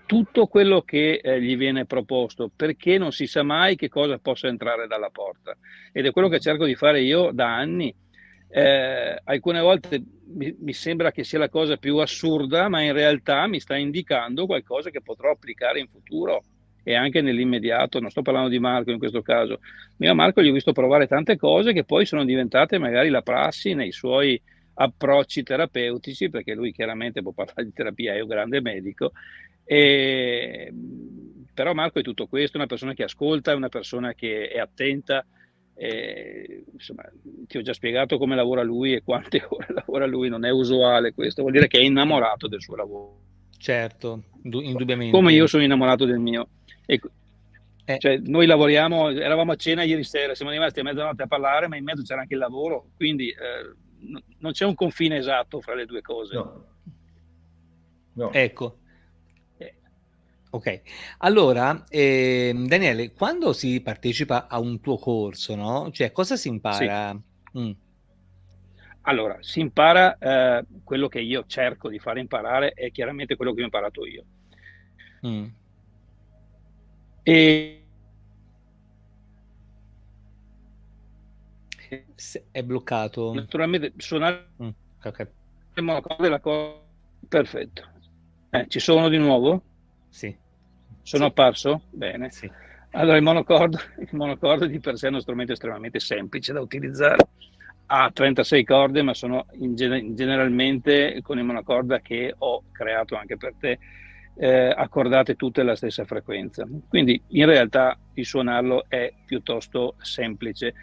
tutto quello che gli viene proposto, perché non si sa mai che cosa possa entrare dalla porta, ed è quello che cerco di fare io da anni. Alcune volte mi sembra che sia la cosa più assurda, ma in realtà mi sta indicando qualcosa che potrò applicare in futuro e anche nell'immediato. Non sto parlando di Marco in questo caso. Io a Marco gli ho visto provare tante cose che poi sono diventate magari la prassi nei suoi approcci terapeutici, perché lui chiaramente può parlare di terapia, è un grande medico. Però Marco è tutto questo, è una persona che ascolta, è una persona che è attenta. Insomma, ti ho già spiegato come lavora lui e quante ore lavora lui, non è usuale questo, vuol dire che è innamorato del suo lavoro. Certo, indubbiamente. Come io sono innamorato del mio. Cioè, noi lavoriamo, eravamo a cena ieri sera, siamo rimasti a mezzanotte a parlare, ma in mezzo c'era anche il lavoro, quindi non c'è un confine esatto fra le due cose. No. Ecco. Ok, allora Daniele, quando si partecipa a un tuo corso, no? Cioè, cosa si impara? Sì. Allora, si impara quello che io cerco di fare imparare, è chiaramente quello che ho imparato io. È bloccato. Naturalmente suonare okay. il monocorde è la cosa. Perfetto. Ci sono di nuovo? Sì. Sono apparso? Bene. Sì. Allora, il monocorde di per sé è uno strumento estremamente semplice da utilizzare. Ha 36 corde, ma sono generalmente, con il monocorda che ho creato anche per te, accordate tutte alla stessa frequenza. Quindi in realtà il suonarlo è piuttosto semplice.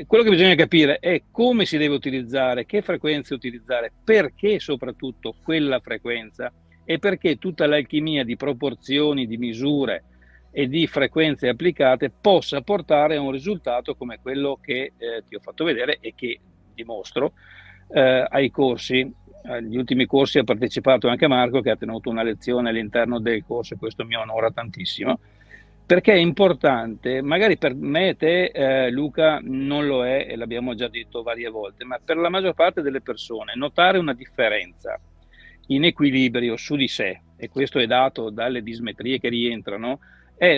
quello che bisogna capire è come si deve utilizzare, che frequenze utilizzare, perché soprattutto quella frequenza e perché tutta l'alchimia di proporzioni, di misure e di frequenze applicate possa portare a un risultato come quello che ti ho fatto vedere e che dimostro ai corsi. Agli ultimi corsi ha partecipato anche Marco, che ha tenuto una lezione all'interno del corso, e questo mi onora tantissimo, perché è importante, magari per me e te Luca non lo è, e l'abbiamo già detto varie volte, ma per la maggior parte delle persone notare una differenza in equilibrio su di sé, e questo è dato dalle dismetrie che rientrano, è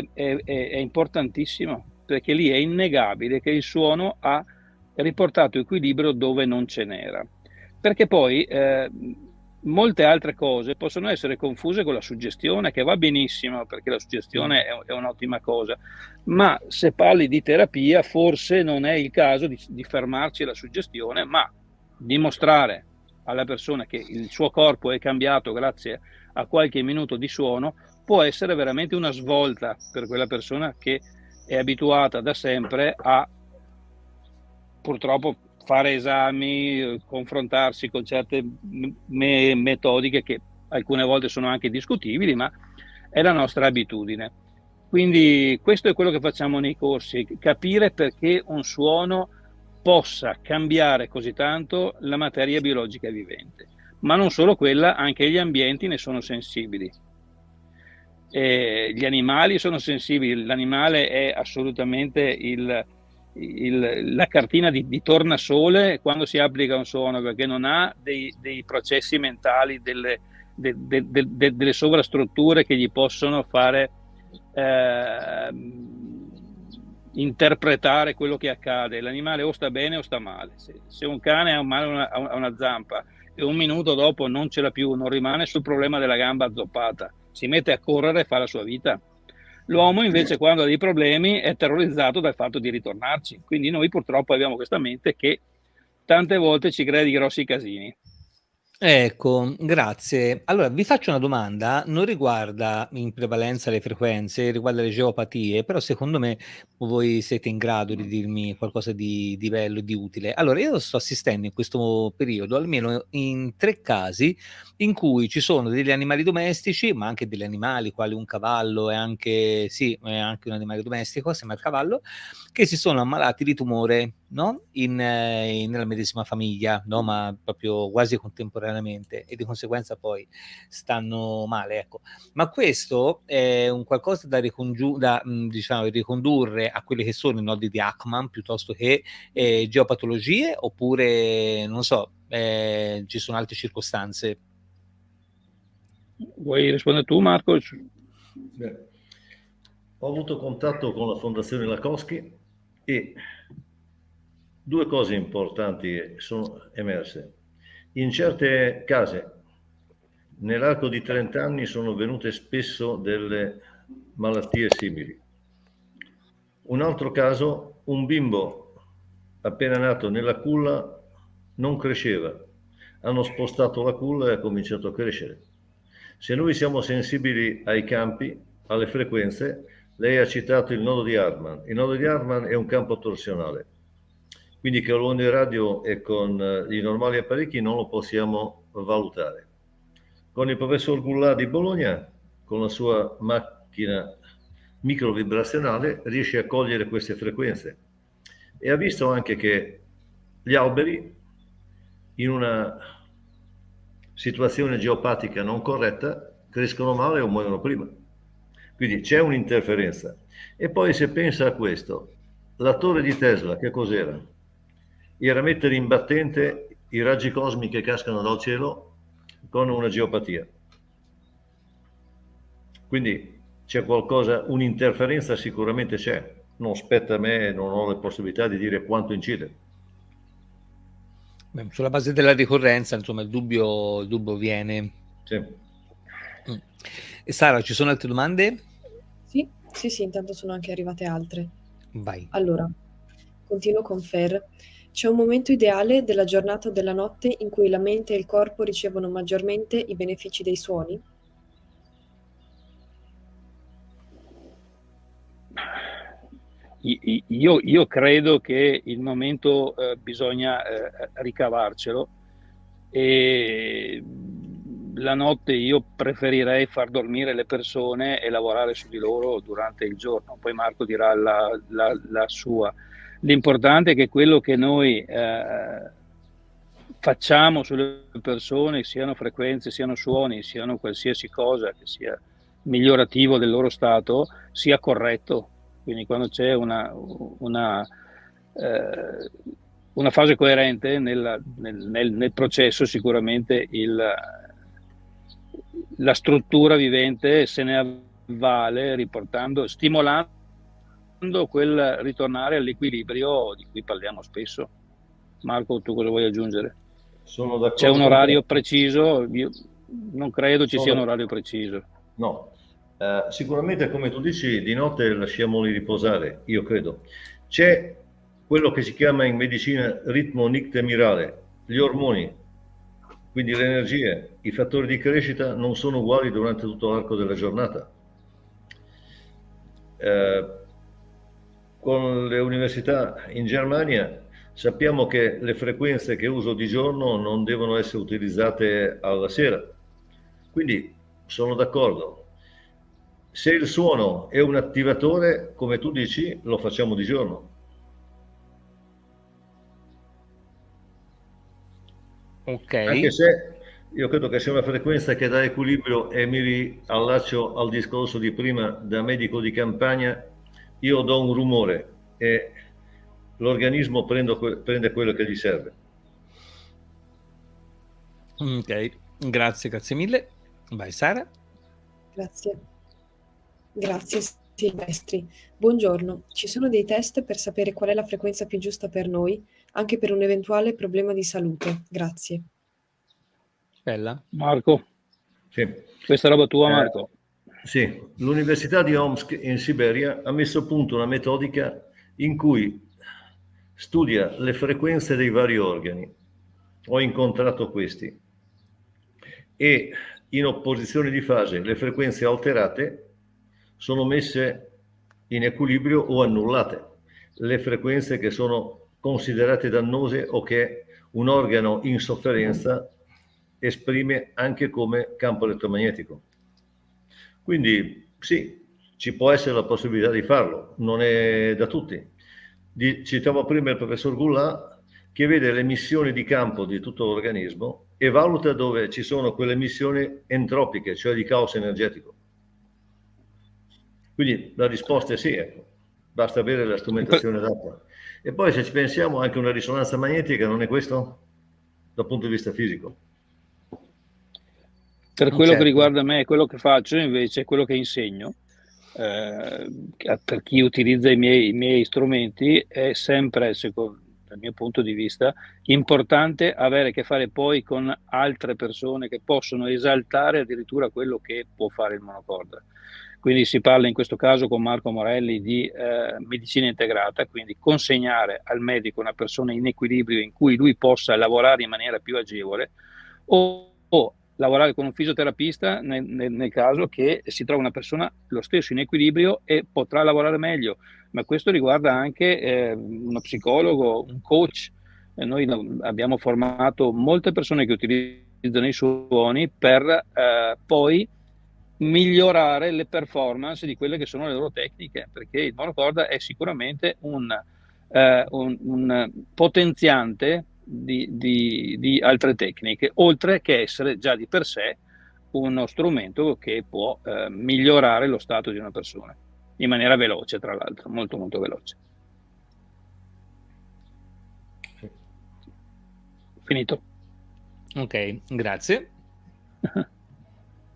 importantissimo, perché lì è innegabile che il suono ha riportato equilibrio dove non ce n'era. Perché poi molte altre cose possono essere confuse con la suggestione, che va benissimo, perché la suggestione è un'ottima cosa, ma se parli di terapia forse non è il caso di fermarci alla suggestione, ma dimostrare alla persona che il suo corpo è cambiato grazie a qualche minuto di suono può essere veramente una svolta per quella persona che è abituata da sempre a purtroppo fare esami, confrontarsi con certe metodiche che alcune volte sono anche discutibili, ma è la nostra abitudine. Quindi questo è quello che facciamo nei corsi, capire perché un suono possa cambiare così tanto la materia biologica vivente. Ma non solo quella, anche gli ambienti ne sono sensibili. Gli animali sono sensibili, l'animale è assolutamente la cartina di tornasole quando si applica un suono, perché non ha dei processi mentali, delle sovrastrutture che gli possono fare interpretare quello che accade. L'animale o sta bene o sta male. Se un cane ha male a una zampa e un minuto dopo non ce l'ha più, non rimane sul problema della gamba azzoppata, si mette a correre e fa la sua vita. L'uomo invece quando ha dei problemi è terrorizzato dal fatto di ritornarci, quindi noi purtroppo abbiamo questa mente che tante volte ci crea di grossi casini. Ecco, grazie. Allora, vi faccio una domanda, non riguarda in prevalenza le frequenze, riguarda le geopatie, però secondo me voi siete in grado di dirmi qualcosa di bello e di utile. Allora, io sto assistendo in questo periodo almeno in 3 casi in cui ci sono degli animali domestici, ma anche degli animali quali un cavallo, e anche, sì, è anche un animale domestico, sembra il cavallo, che si sono ammalati di tumore, no? Nella medesima famiglia, no? Ma proprio quasi contemporaneamente, e di conseguenza poi stanno male, ecco. Ma questo è un qualcosa da diciamo, ricondurre a quelli che sono i nodi di Ackman piuttosto che geopatologie, oppure non so, ci sono altre circostanze? Vuoi rispondere tu, Marco? Beh, ho avuto contatto con la Fondazione Lakosky e 2 cose importanti sono emerse. In certe case, nell'arco di 30 anni, sono venute spesso delle malattie simili. Un altro caso, un bimbo appena nato nella culla non cresceva. Hanno spostato la culla e ha cominciato a crescere. Se noi siamo sensibili ai campi, alle frequenze, lei ha citato il nodo di Hartmann. Il nodo di Hartmann è un campo torsionale, quindi con l'onde radio e con i normali apparecchi non lo possiamo valutare. Con il professor Goulart di Bologna, con la sua macchina microvibrazionale, riesce a cogliere queste frequenze e ha visto anche che gli alberi in una situazione geopatica non corretta crescono male o muoiono prima. Quindi c'è un'interferenza. E poi se pensa a questo, la torre di Tesla che cos'era? Era mettere in battente i raggi cosmici che cascano dal cielo con una geopatia. Quindi c'è qualcosa, un'interferenza sicuramente c'è. Non spetta a me, non ho le possibilità di dire quanto incide. Beh, sulla base della ricorrenza, insomma, il dubbio viene. Sì. E Sara, ci sono altre domande? Sì, intanto sono anche arrivate altre. Vai. Allora, continuo con Fer. C'è un momento ideale della giornata o della notte in cui la mente e il corpo ricevono maggiormente i benefici dei suoni? io credo che il momento bisogna ricavarcelo, e la notte io preferirei far dormire le persone e lavorare su di loro durante il giorno, poi Marco dirà la sua. L'importante è che quello che noi facciamo sulle persone, siano frequenze, siano suoni, siano qualsiasi cosa che sia migliorativo del loro stato, sia corretto. Quindi quando c'è una fase coerente nel processo, sicuramente la struttura vivente se ne avvale, stimolando quel ritornare all'equilibrio di cui parliamo spesso. Marco, tu cosa vuoi aggiungere? Sono d'accordo. C'è un orario preciso? Io non credo ci sia un orario preciso. No, sicuramente, come tu dici, di notte lasciamoli riposare, io credo. C'è quello che si chiama in medicina ritmo nictemirale, gli ormoni, quindi le energie, i fattori di crescita non sono uguali durante tutto l'arco della giornata. Con le università in Germania sappiamo che le frequenze che uso di giorno non devono essere utilizzate alla sera, quindi sono d'accordo. Se il suono è un attivatore, come tu dici, lo facciamo di giorno. Ok. Anche se io credo che sia una frequenza che dà equilibrio, e mi riallaccio al discorso di prima da medico di campagna, io do un rumore e l'organismo prende quello che gli serve. Ok, grazie mille. Vai Sara. Grazie Silvestri. Buongiorno, ci sono dei test per sapere qual è la frequenza più giusta per noi, anche per un eventuale problema di salute? Grazie. Bella. Marco? Sì. Questa roba tua, Marco? Sì, l'Università di Omsk in Siberia ha messo a punto una metodica in cui studia le frequenze dei vari organi. Ho incontrato questi e in opposizione di fase le frequenze alterate sono messe in equilibrio o annullate. Le frequenze che sono considerate dannose o che un organo in sofferenza esprime anche come campo elettromagnetico. Quindi sì, ci può essere la possibilità di farlo, non è da tutti. Citavo prima il professor Goulart, che vede le emissioni di campo di tutto l'organismo e valuta dove ci sono quelle emissioni entropiche, cioè di caos energetico. Quindi la risposta è sì, ecco. Basta avere la strumentazione adatta. E poi, se ci pensiamo, anche una risonanza magnetica non è questo dal punto di vista fisico. Per quello che riguarda me, quello che faccio invece è quello che insegno. Per chi utilizza i miei strumenti è sempre, dal mio punto di vista, importante avere a che fare poi con altre persone che possono esaltare addirittura quello che può fare il monocorda. Quindi si parla in questo caso con Marco Morelli di medicina integrata, quindi consegnare al medico una persona in equilibrio in cui lui possa lavorare in maniera più agevole, o lavorare con un fisioterapista nel caso che si trova una persona lo stesso in equilibrio e potrà lavorare meglio. Ma questo riguarda anche uno psicologo, un coach. Noi abbiamo formato molte persone che utilizzano i suoni per poi migliorare le performance di quelle che sono le loro tecniche, perché il monocorda è sicuramente un potenziante di altre tecniche, oltre che essere già di per sé uno strumento che può migliorare lo stato di una persona in maniera veloce, tra l'altro, molto molto veloce. Finito. Ok, grazie.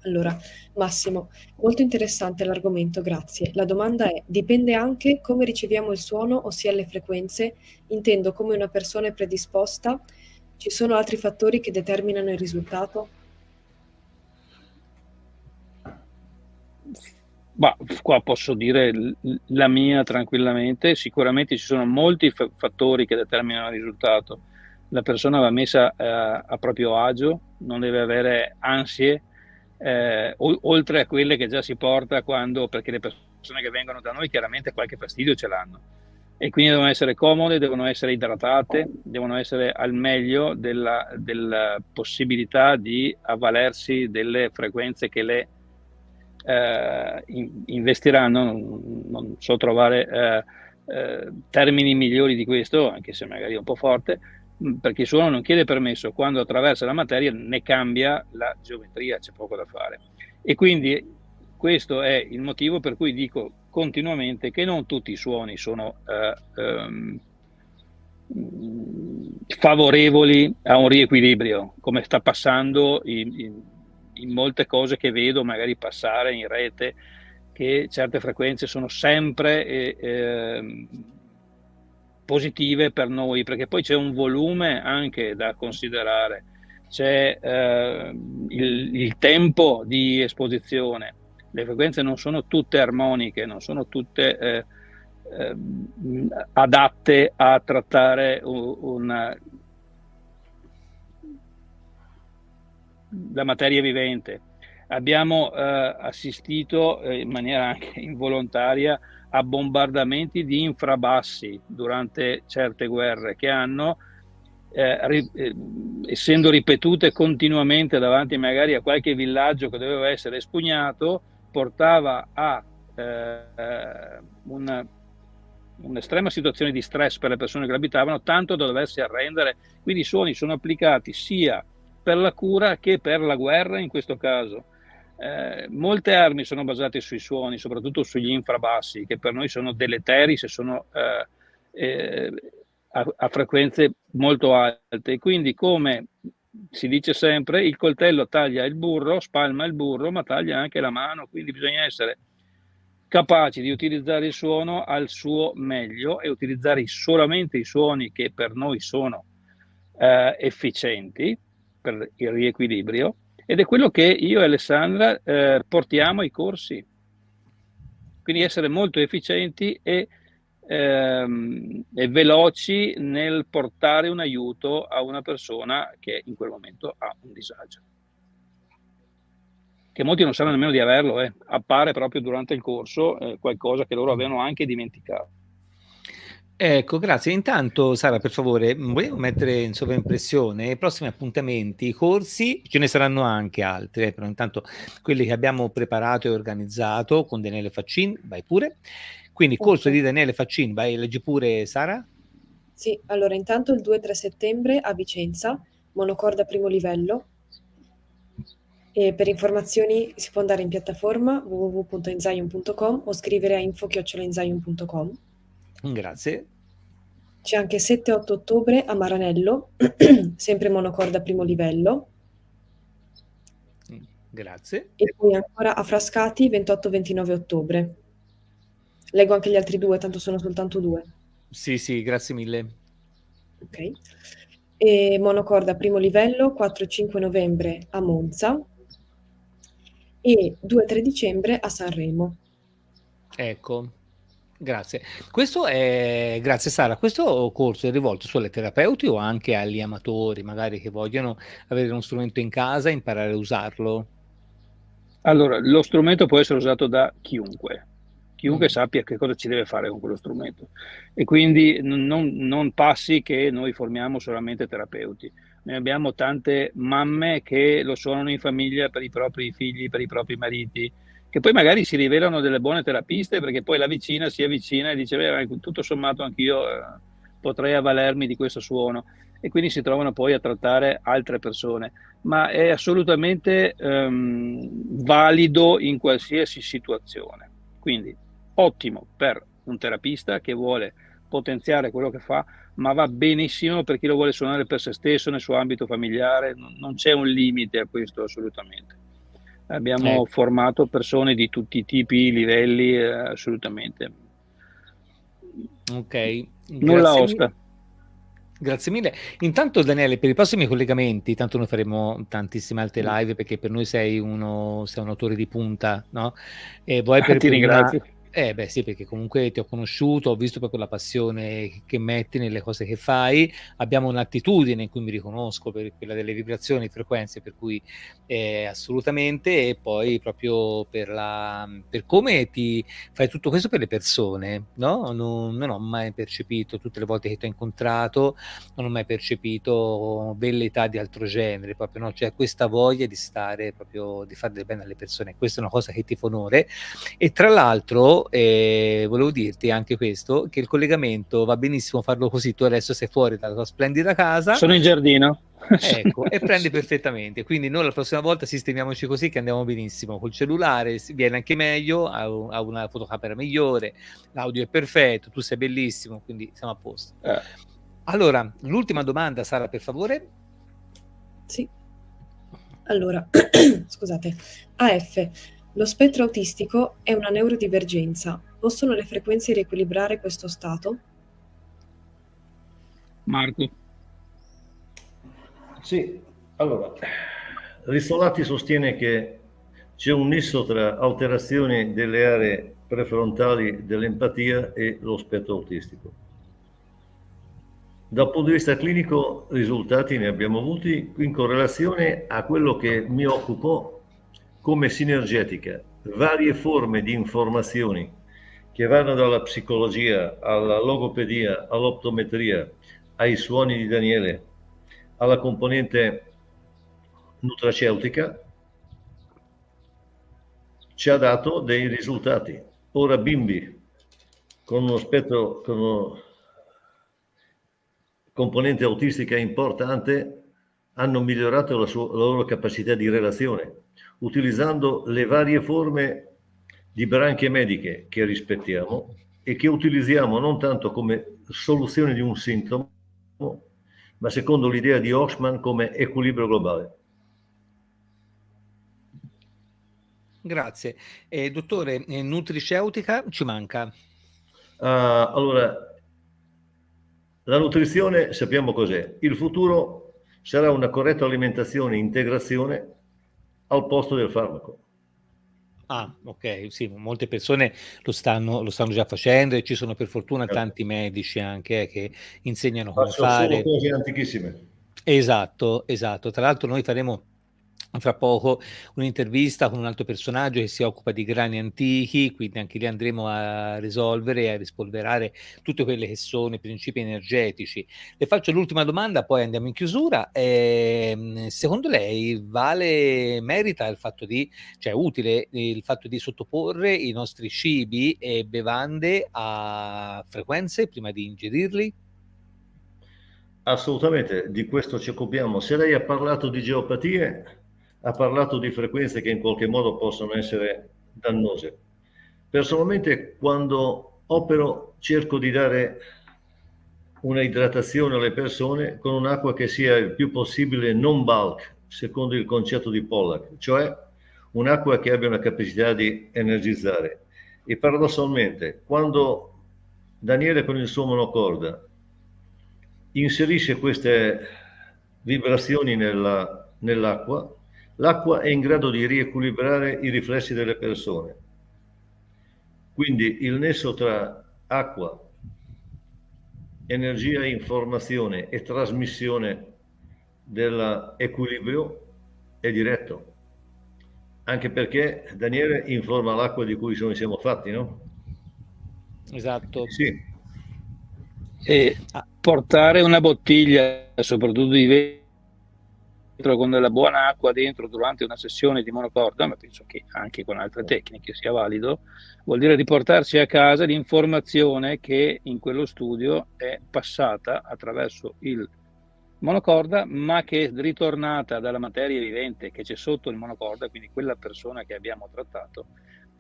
Allora, Massimo, molto interessante l'argomento, grazie. La domanda è: dipende anche come riceviamo il suono, ossia le frequenze? Intendo come una persona è predisposta. Ci sono altri fattori che determinano il risultato? Ma qua posso dire la mia tranquillamente. Sicuramente ci sono molti fattori che determinano il risultato. La persona va messa a proprio agio, non deve avere ansie, oltre a quelle che già si porta perché le persone persone che vengono da noi chiaramente qualche fastidio ce l'hanno, e quindi devono essere comode, devono essere idratate, devono essere al meglio della possibilità di avvalersi delle frequenze che le investiranno. Non so trovare termini migliori di questo, anche se magari è un po' forte, perché il suono non chiede permesso, quando attraversa la materia ne cambia la geometria, c'è poco da fare. E quindi questo è il motivo per cui dico continuamente che non tutti i suoni sono favorevoli a un riequilibrio, come sta passando in molte cose che vedo magari passare in rete, che certe frequenze sono sempre positive per noi, perché poi c'è un volume anche da considerare, c'è il tempo di esposizione, le frequenze non sono tutte armoniche, non sono tutte adatte a trattare la materia vivente. Abbiamo assistito in maniera anche involontaria a bombardamenti di infrabassi durante certe guerre che hanno, essendo ripetute continuamente davanti magari a qualche villaggio che doveva essere espugnato, portava a un'estrema situazione di stress per le persone che l'abitavano, tanto da doversi arrendere. Quindi i suoni sono applicati sia per la cura che per la guerra in questo caso. Molte armi sono basate sui suoni, soprattutto sugli infrabassi, che per noi sono deleteri se sono a frequenze molto alte. Quindi, come si dice sempre, il coltello taglia il burro, spalma il burro, ma taglia anche la mano. Quindi bisogna essere capaci di utilizzare il suono al suo meglio e utilizzare solamente i suoni che per noi sono efficienti per il riequilibrio, ed è quello che io e Alessandra portiamo ai corsi. Quindi essere molto efficienti e veloci nel portare un aiuto a una persona che in quel momento ha un disagio, che molti non sanno nemmeno di averlo, appare proprio durante il corso, qualcosa che loro avevano anche dimenticato. Ecco, grazie. Intanto, Sara, per favore, volevo mettere in sovraimpressione i prossimi appuntamenti, i corsi, ce ne saranno anche altri, però intanto quelli che abbiamo preparato e organizzato con Daniele Faccin, vai pure. Quindi corso di Daniele Faccin, vai, leggi pure, Sara. Sì, allora intanto il 2-3 settembre a Vicenza, monocorda primo livello. E per informazioni si può andare in piattaforma www.enzion.com o scrivere a info@enzion.com. Grazie. C'è anche 7-8 ottobre a Maranello, sempre monocorda primo livello. Grazie. E poi ancora a Frascati 28-29 ottobre. Leggo anche gli altri due, tanto sono soltanto due. Sì, grazie mille. Ok. E monocorda primo livello 4-5 novembre a Monza e 2-3 dicembre a Sanremo. Ecco. Grazie. Questo è, grazie Sara, questo corso è rivolto solo ai terapeuti o anche agli amatori, magari che vogliono avere uno strumento in casa e imparare a usarlo? Allora, lo strumento può essere usato da chiunque sappia che cosa ci deve fare con quello strumento, e quindi non passi che noi formiamo solamente terapeuti. Noi abbiamo tante mamme che lo suonano in famiglia per i propri figli, per i propri mariti, che poi magari si rivelano delle buone terapiste, perché poi la vicina si avvicina e dice: beh, tutto sommato anch'io potrei avvalermi di questo suono, e quindi si trovano poi a trattare altre persone. Ma è assolutamente valido in qualsiasi situazione, quindi ottimo per un terapista che vuole potenziare quello che fa, ma va benissimo per chi lo vuole suonare per se stesso nel suo ambito familiare. Non c'è un limite a questo, assolutamente. Abbiamo formato persone di tutti i tipi, livelli, assolutamente. Ok, nulla osta. Grazie mille. Intanto Daniele, per i prossimi collegamenti, tanto noi faremo tantissime altre live, perché per noi sei un autore di punta, no? E vuoi Ti ringrazio. Beh sì, perché comunque ti ho conosciuto, ho visto proprio la passione che metti nelle cose che fai, abbiamo un'attitudine in cui mi riconosco per quella delle vibrazioni, frequenze, per cui assolutamente, e poi proprio per come ti fai tutto questo per le persone, no? Non ho mai percepito, tutte le volte che ti ho incontrato, non ho mai percepito velleità di altro genere, proprio no, cioè questa voglia di stare proprio, di fare del bene alle persone, questa è una cosa che ti fa onore. E tra l'altro volevo dirti anche questo, che il collegamento va benissimo farlo così, tu adesso sei fuori dalla tua splendida casa. Sono in giardino. Ecco, e prendi perfettamente, quindi noi la prossima volta sistemiamoci così che andiamo benissimo, col cellulare viene anche meglio, ha una fotocamera migliore, l'audio è perfetto, tu sei bellissimo, quindi siamo a posto. Allora, l'ultima domanda, Sara, per favore. Sì. Allora, scusate, AF. Lo spettro autistico è una neurodivergenza. Possono le frequenze riequilibrare questo stato? Marco. Sì, allora, Risolati sostiene che c'è un nesso tra alterazioni delle aree prefrontali dell'empatia e lo spettro autistico. Dal punto di vista clinico, risultati ne abbiamo avuti in correlazione a quello che mi occupo come sinergetica, varie forme di informazioni che vanno dalla psicologia alla logopedia, all'optometria, ai suoni di Daniele, alla componente nutraceutica, ci ha dato dei risultati. Ora bimbi con uno spettro, con una componente autistica importante, hanno migliorato la loro capacità di relazione, utilizzando le varie forme di branche mediche che rispettiamo e che utilizziamo non tanto come soluzione di un sintomo, ma secondo l'idea di Oxman come equilibrio globale. Grazie. Dottore, nutriceutica ci manca. Allora, la nutrizione sappiamo cos'è. Il futuro sarà una corretta alimentazione e integrazione al posto del farmaco. Ah, ok, sì, molte persone lo stanno già facendo e ci sono per fortuna tanti medici anche che insegnano come fare. Sono cose antichissime. Esatto. Tra l'altro noi faremo fra poco un'intervista con un altro personaggio che si occupa di grani antichi, quindi anche lì andremo a risolvere e a rispolverare tutte quelle che sono i principi energetici. Le faccio l'ultima domanda, poi andiamo in chiusura. Secondo lei merita il fatto cioè utile il fatto di sottoporre i nostri cibi e bevande a frequenze prima di ingerirli? Assolutamente, di questo ci occupiamo. Se lei ha parlato di geopatie, ha parlato di frequenze che in qualche modo possono essere dannose. Personalmente, quando opero, cerco di dare una idratazione alle persone con un'acqua che sia il più possibile non bulk, secondo il concetto di Pollack, cioè un'acqua che abbia una capacità di energizzare. E paradossalmente, quando Daniele con il suo monocorda inserisce queste vibrazioni nell'acqua, l'acqua è in grado di riequilibrare i riflessi delle persone. Quindi il nesso tra acqua, energia, informazione e trasmissione dell'equilibrio è diretto. Anche perché Daniele informa l'acqua di cui noi siamo fatti, no? Esatto. Sì. E portare una bottiglia, soprattutto di vetro, con della buona acqua dentro durante una sessione di monocorda, ma penso che anche con altre tecniche sia valido, vuol dire riportarsi a casa l'informazione che in quello studio è passata attraverso il monocorda, ma che è ritornata dalla materia vivente che c'è sotto il monocorda, quindi quella persona che abbiamo trattato,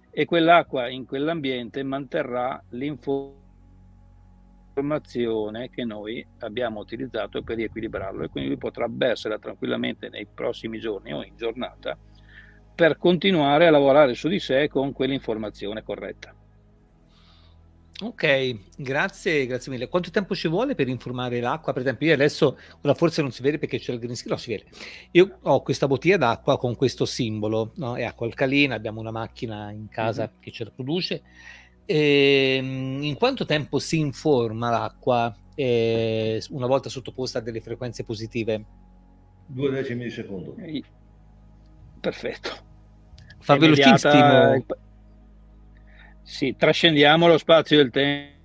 e quell'acqua in quell'ambiente manterrà l'informazione che noi abbiamo utilizzato per riequilibrarlo, e quindi lui potrà bersela tranquillamente nei prossimi giorni o in giornata per continuare a lavorare su di sé con quell'informazione corretta. Ok, grazie mille. Quanto tempo ci vuole per informare l'acqua? Per esempio, io adesso, ora forse non si vede perché c'è il green screen, no, si vede. Io ho questa bottiglia d'acqua con questo simbolo, no? È acqua alcalina, abbiamo una macchina in casa che ce la produce. In quanto tempo si informa l'acqua una volta sottoposta a delle frequenze positive? 2 decimi di secondo. Perfetto. Fa velocissimo. Sì, trascendiamo lo spazio e il tempo.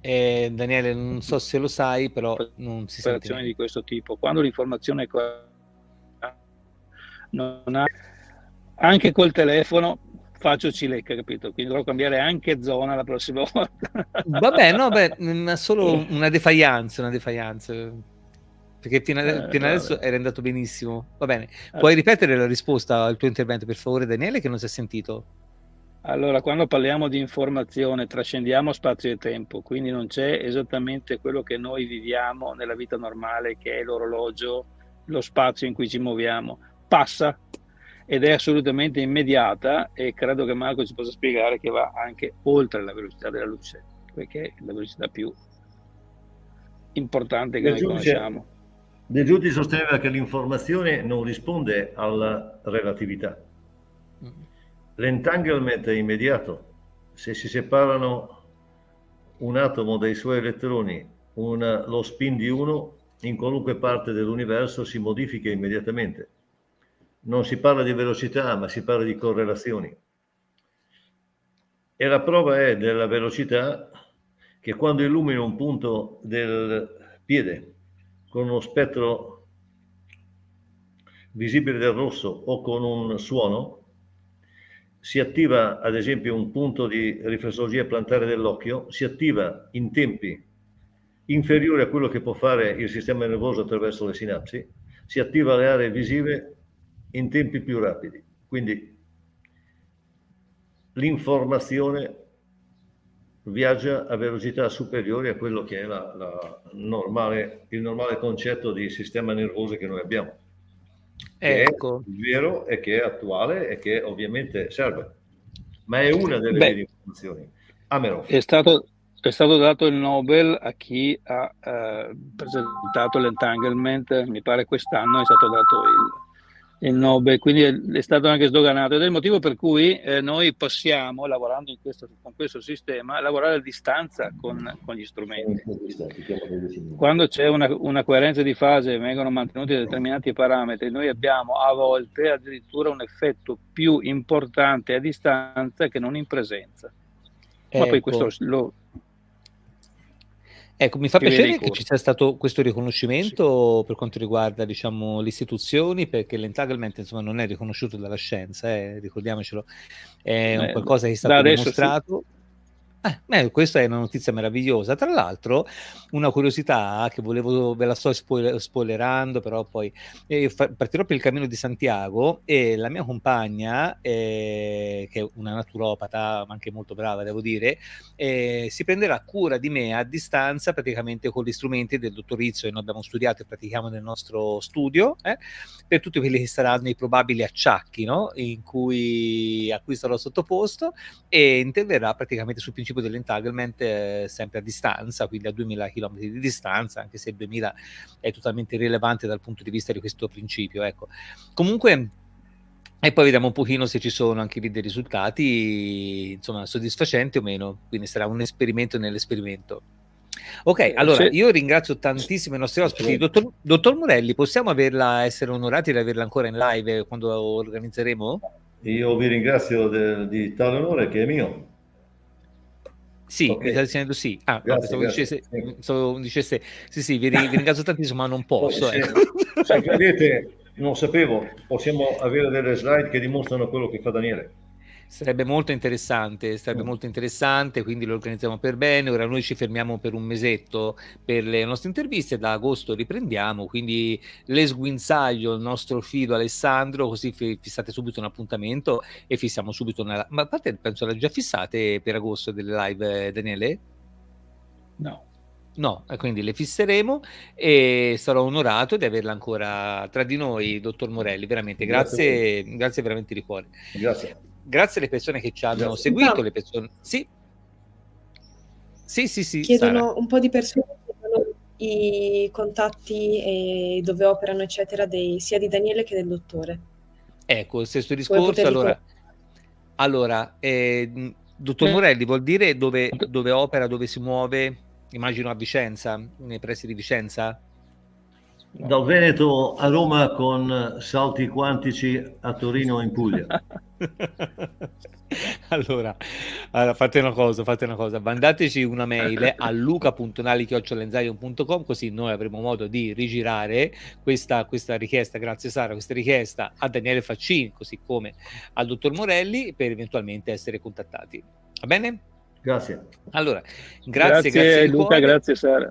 Daniele, non so se lo sai, però non si sente di questo tipo. Quando l'informazione non ha, anche col telefono faccio cilecca, capito? Quindi dovrò cambiare anche zona la prossima volta. Vabbè, no, ma solo una defiance, perché fino adesso era andato benissimo. Va bene, puoi ripetere la risposta al tuo intervento, per favore, Daniele, che non si è sentito? Allora, quando parliamo di informazione, trascendiamo spazio e tempo, quindi non c'è esattamente quello che noi viviamo nella vita normale, che è l'orologio, lo spazio in cui ci muoviamo. Passa ed è assolutamente immediata, e credo che Marco ci possa spiegare che va anche oltre la velocità della luce, perché è la velocità più importante che noi conosciamo. De Giudice sosteneva che l'informazione non risponde alla relatività. L'entanglement è immediato. Se si separano un atomo dai suoi elettroni, lo spin di uno, in qualunque parte dell'universo si modifica immediatamente. Non si parla di velocità, ma si parla di correlazioni. E la prova è della velocità che quando illumino un punto del piede con uno spettro visibile del rosso o con un suono, si attiva ad esempio un punto di riflessologia plantare dell'occhio, si attiva in tempi inferiori a quello che può fare il sistema nervoso attraverso le sinapsi, si attiva le aree visive in tempi più rapidi. Quindi l'informazione viaggia a velocità superiori a quello che è il normale concetto di sistema nervoso che noi abbiamo. Ecco. Che è vero e che è attuale e che ovviamente serve, ma è una delle vie di informazioni. È stato dato il Nobel a chi ha presentato l'entanglement, mi pare quest'anno è stato dato il Nobel, quindi è stato anche sdoganato, ed è il motivo per cui noi possiamo, lavorando con questo sistema, lavorare a distanza con gli strumenti. Quando c'è una coerenza di fase e vengono mantenuti determinati parametri, noi abbiamo a volte addirittura un effetto più importante a distanza che non in presenza. Ma poi questo Ecco, mi fa piacere che ci sia stato questo riconoscimento per quanto riguarda, diciamo, le istituzioni, perché l'entanglement, insomma, non è riconosciuto dalla scienza, ricordiamocelo, è un qualcosa che è stato dimostrato. Questa è una notizia meravigliosa. Tra l'altro, una curiosità che ve la sto spoilerando, però poi partirò per il Cammino di Santiago e la mia compagna, che è una naturopata, ma anche molto brava, devo dire, si prenderà cura di me a distanza, praticamente con gli strumenti del dottor Rizzo che noi abbiamo studiato e pratichiamo nel nostro studio, per tutti quelli che saranno i probabili acciacchi, no? A cui sarò sottoposto, e interverrà praticamente sul principio dell'entanglement sempre a distanza, quindi a 2000 km di distanza, anche se il 2000 è totalmente irrilevante dal punto di vista di questo principio, ecco. Comunque, e poi vediamo un pochino se ci sono anche lì dei risultati, insomma, soddisfacenti o meno, quindi sarà un esperimento nell'esperimento. Ok, allora io ringrazio tantissimo i nostri ospiti. Dottor Morelli, possiamo essere onorati di averla ancora in live quando organizzeremo? Io vi ringrazio di tale onore che è mio. Sì, mi sta dicendo sì. Dicesse sì, vi ringrazio tantissimo, ma non posso. Se credete, non sapevo, possiamo avere delle slide che dimostrano quello che fa Daniele. Sarebbe molto interessante, quindi lo organizziamo per bene. Ora noi ci fermiamo per un mesetto per le nostre interviste, da agosto riprendiamo, quindi l'esguinzaglio il nostro fido Alessandro, così fissate subito un appuntamento e fissiamo subito ma a parte penso l'ha già fissate per agosto delle live, Daniele? No, quindi le fisseremo e sarò onorato di averla ancora tra di noi, dottor Morelli, veramente grazie veramente di cuore. Grazie alle persone che ci hanno seguito, le persone. Sì. Chiedono un po' di persone i contatti e dove operano, eccetera, sia di Daniele che del dottore. Ecco, stesso discorso. Allora, dottor Morelli, vuol dire dove opera, dove si muove? Immagino a Vicenza, nei pressi di Vicenza? Dal Veneto a Roma con salti quantici a Torino in Puglia. Allora, fate una cosa, mandateci una mail a luca.nali@lenzaio.com, così noi avremo modo di rigirare questa richiesta, grazie Sara, questa richiesta a Daniele Faccin, così come al dottor Morelli, per eventualmente essere contattati. Va bene? Grazie. Allora, grazie Luca, grazie Sara.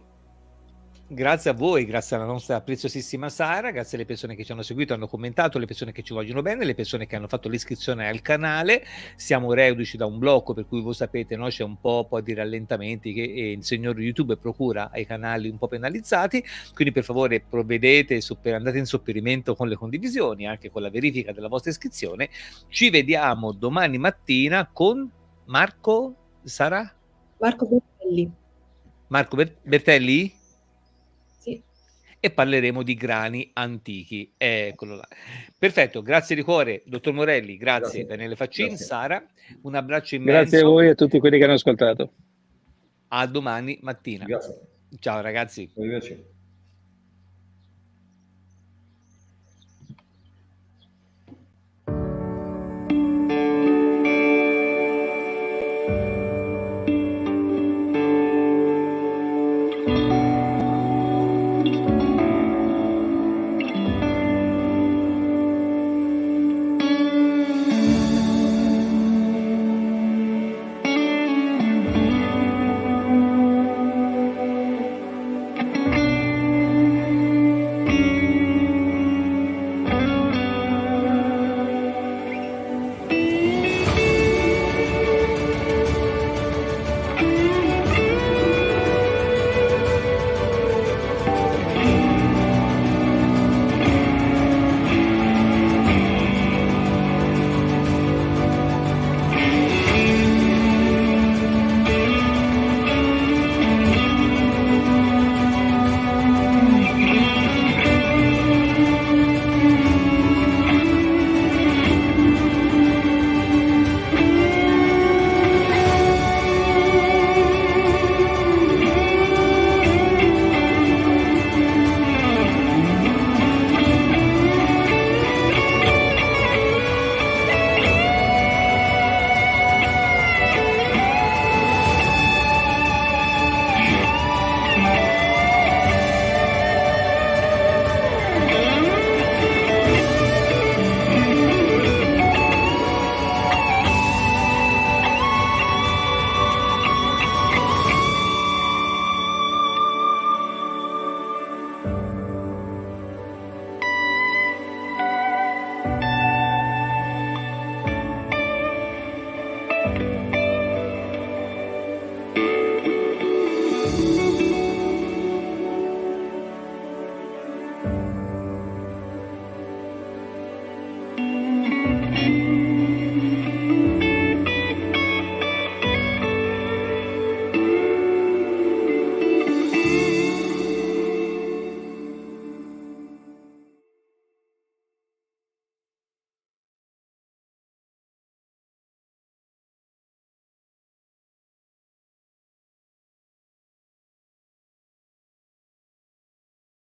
Grazie a voi, grazie alla nostra preziosissima Sara, grazie alle persone che ci hanno seguito, hanno commentato, le persone che ci vogliono bene, le persone che hanno fatto l'iscrizione al canale. Siamo reduci da un blocco, per cui voi sapete, no, c'è un po' di rallentamenti che il signor YouTube procura ai canali un po' penalizzati, quindi per favore provvedete, andate in sopperimento con le condivisioni, anche con la verifica della vostra iscrizione. Ci vediamo domani mattina con Marco Bertelli. Marco Bertelli? Sì. E parleremo di grani antichi. Eccolo là. Perfetto, grazie di cuore, dottor Morelli, grazie. Daniele Faccin, grazie. Sara, un abbraccio immenso. Grazie a voi e a tutti quelli che hanno ascoltato. A domani mattina. Grazie. Ciao ragazzi. Arrivederci.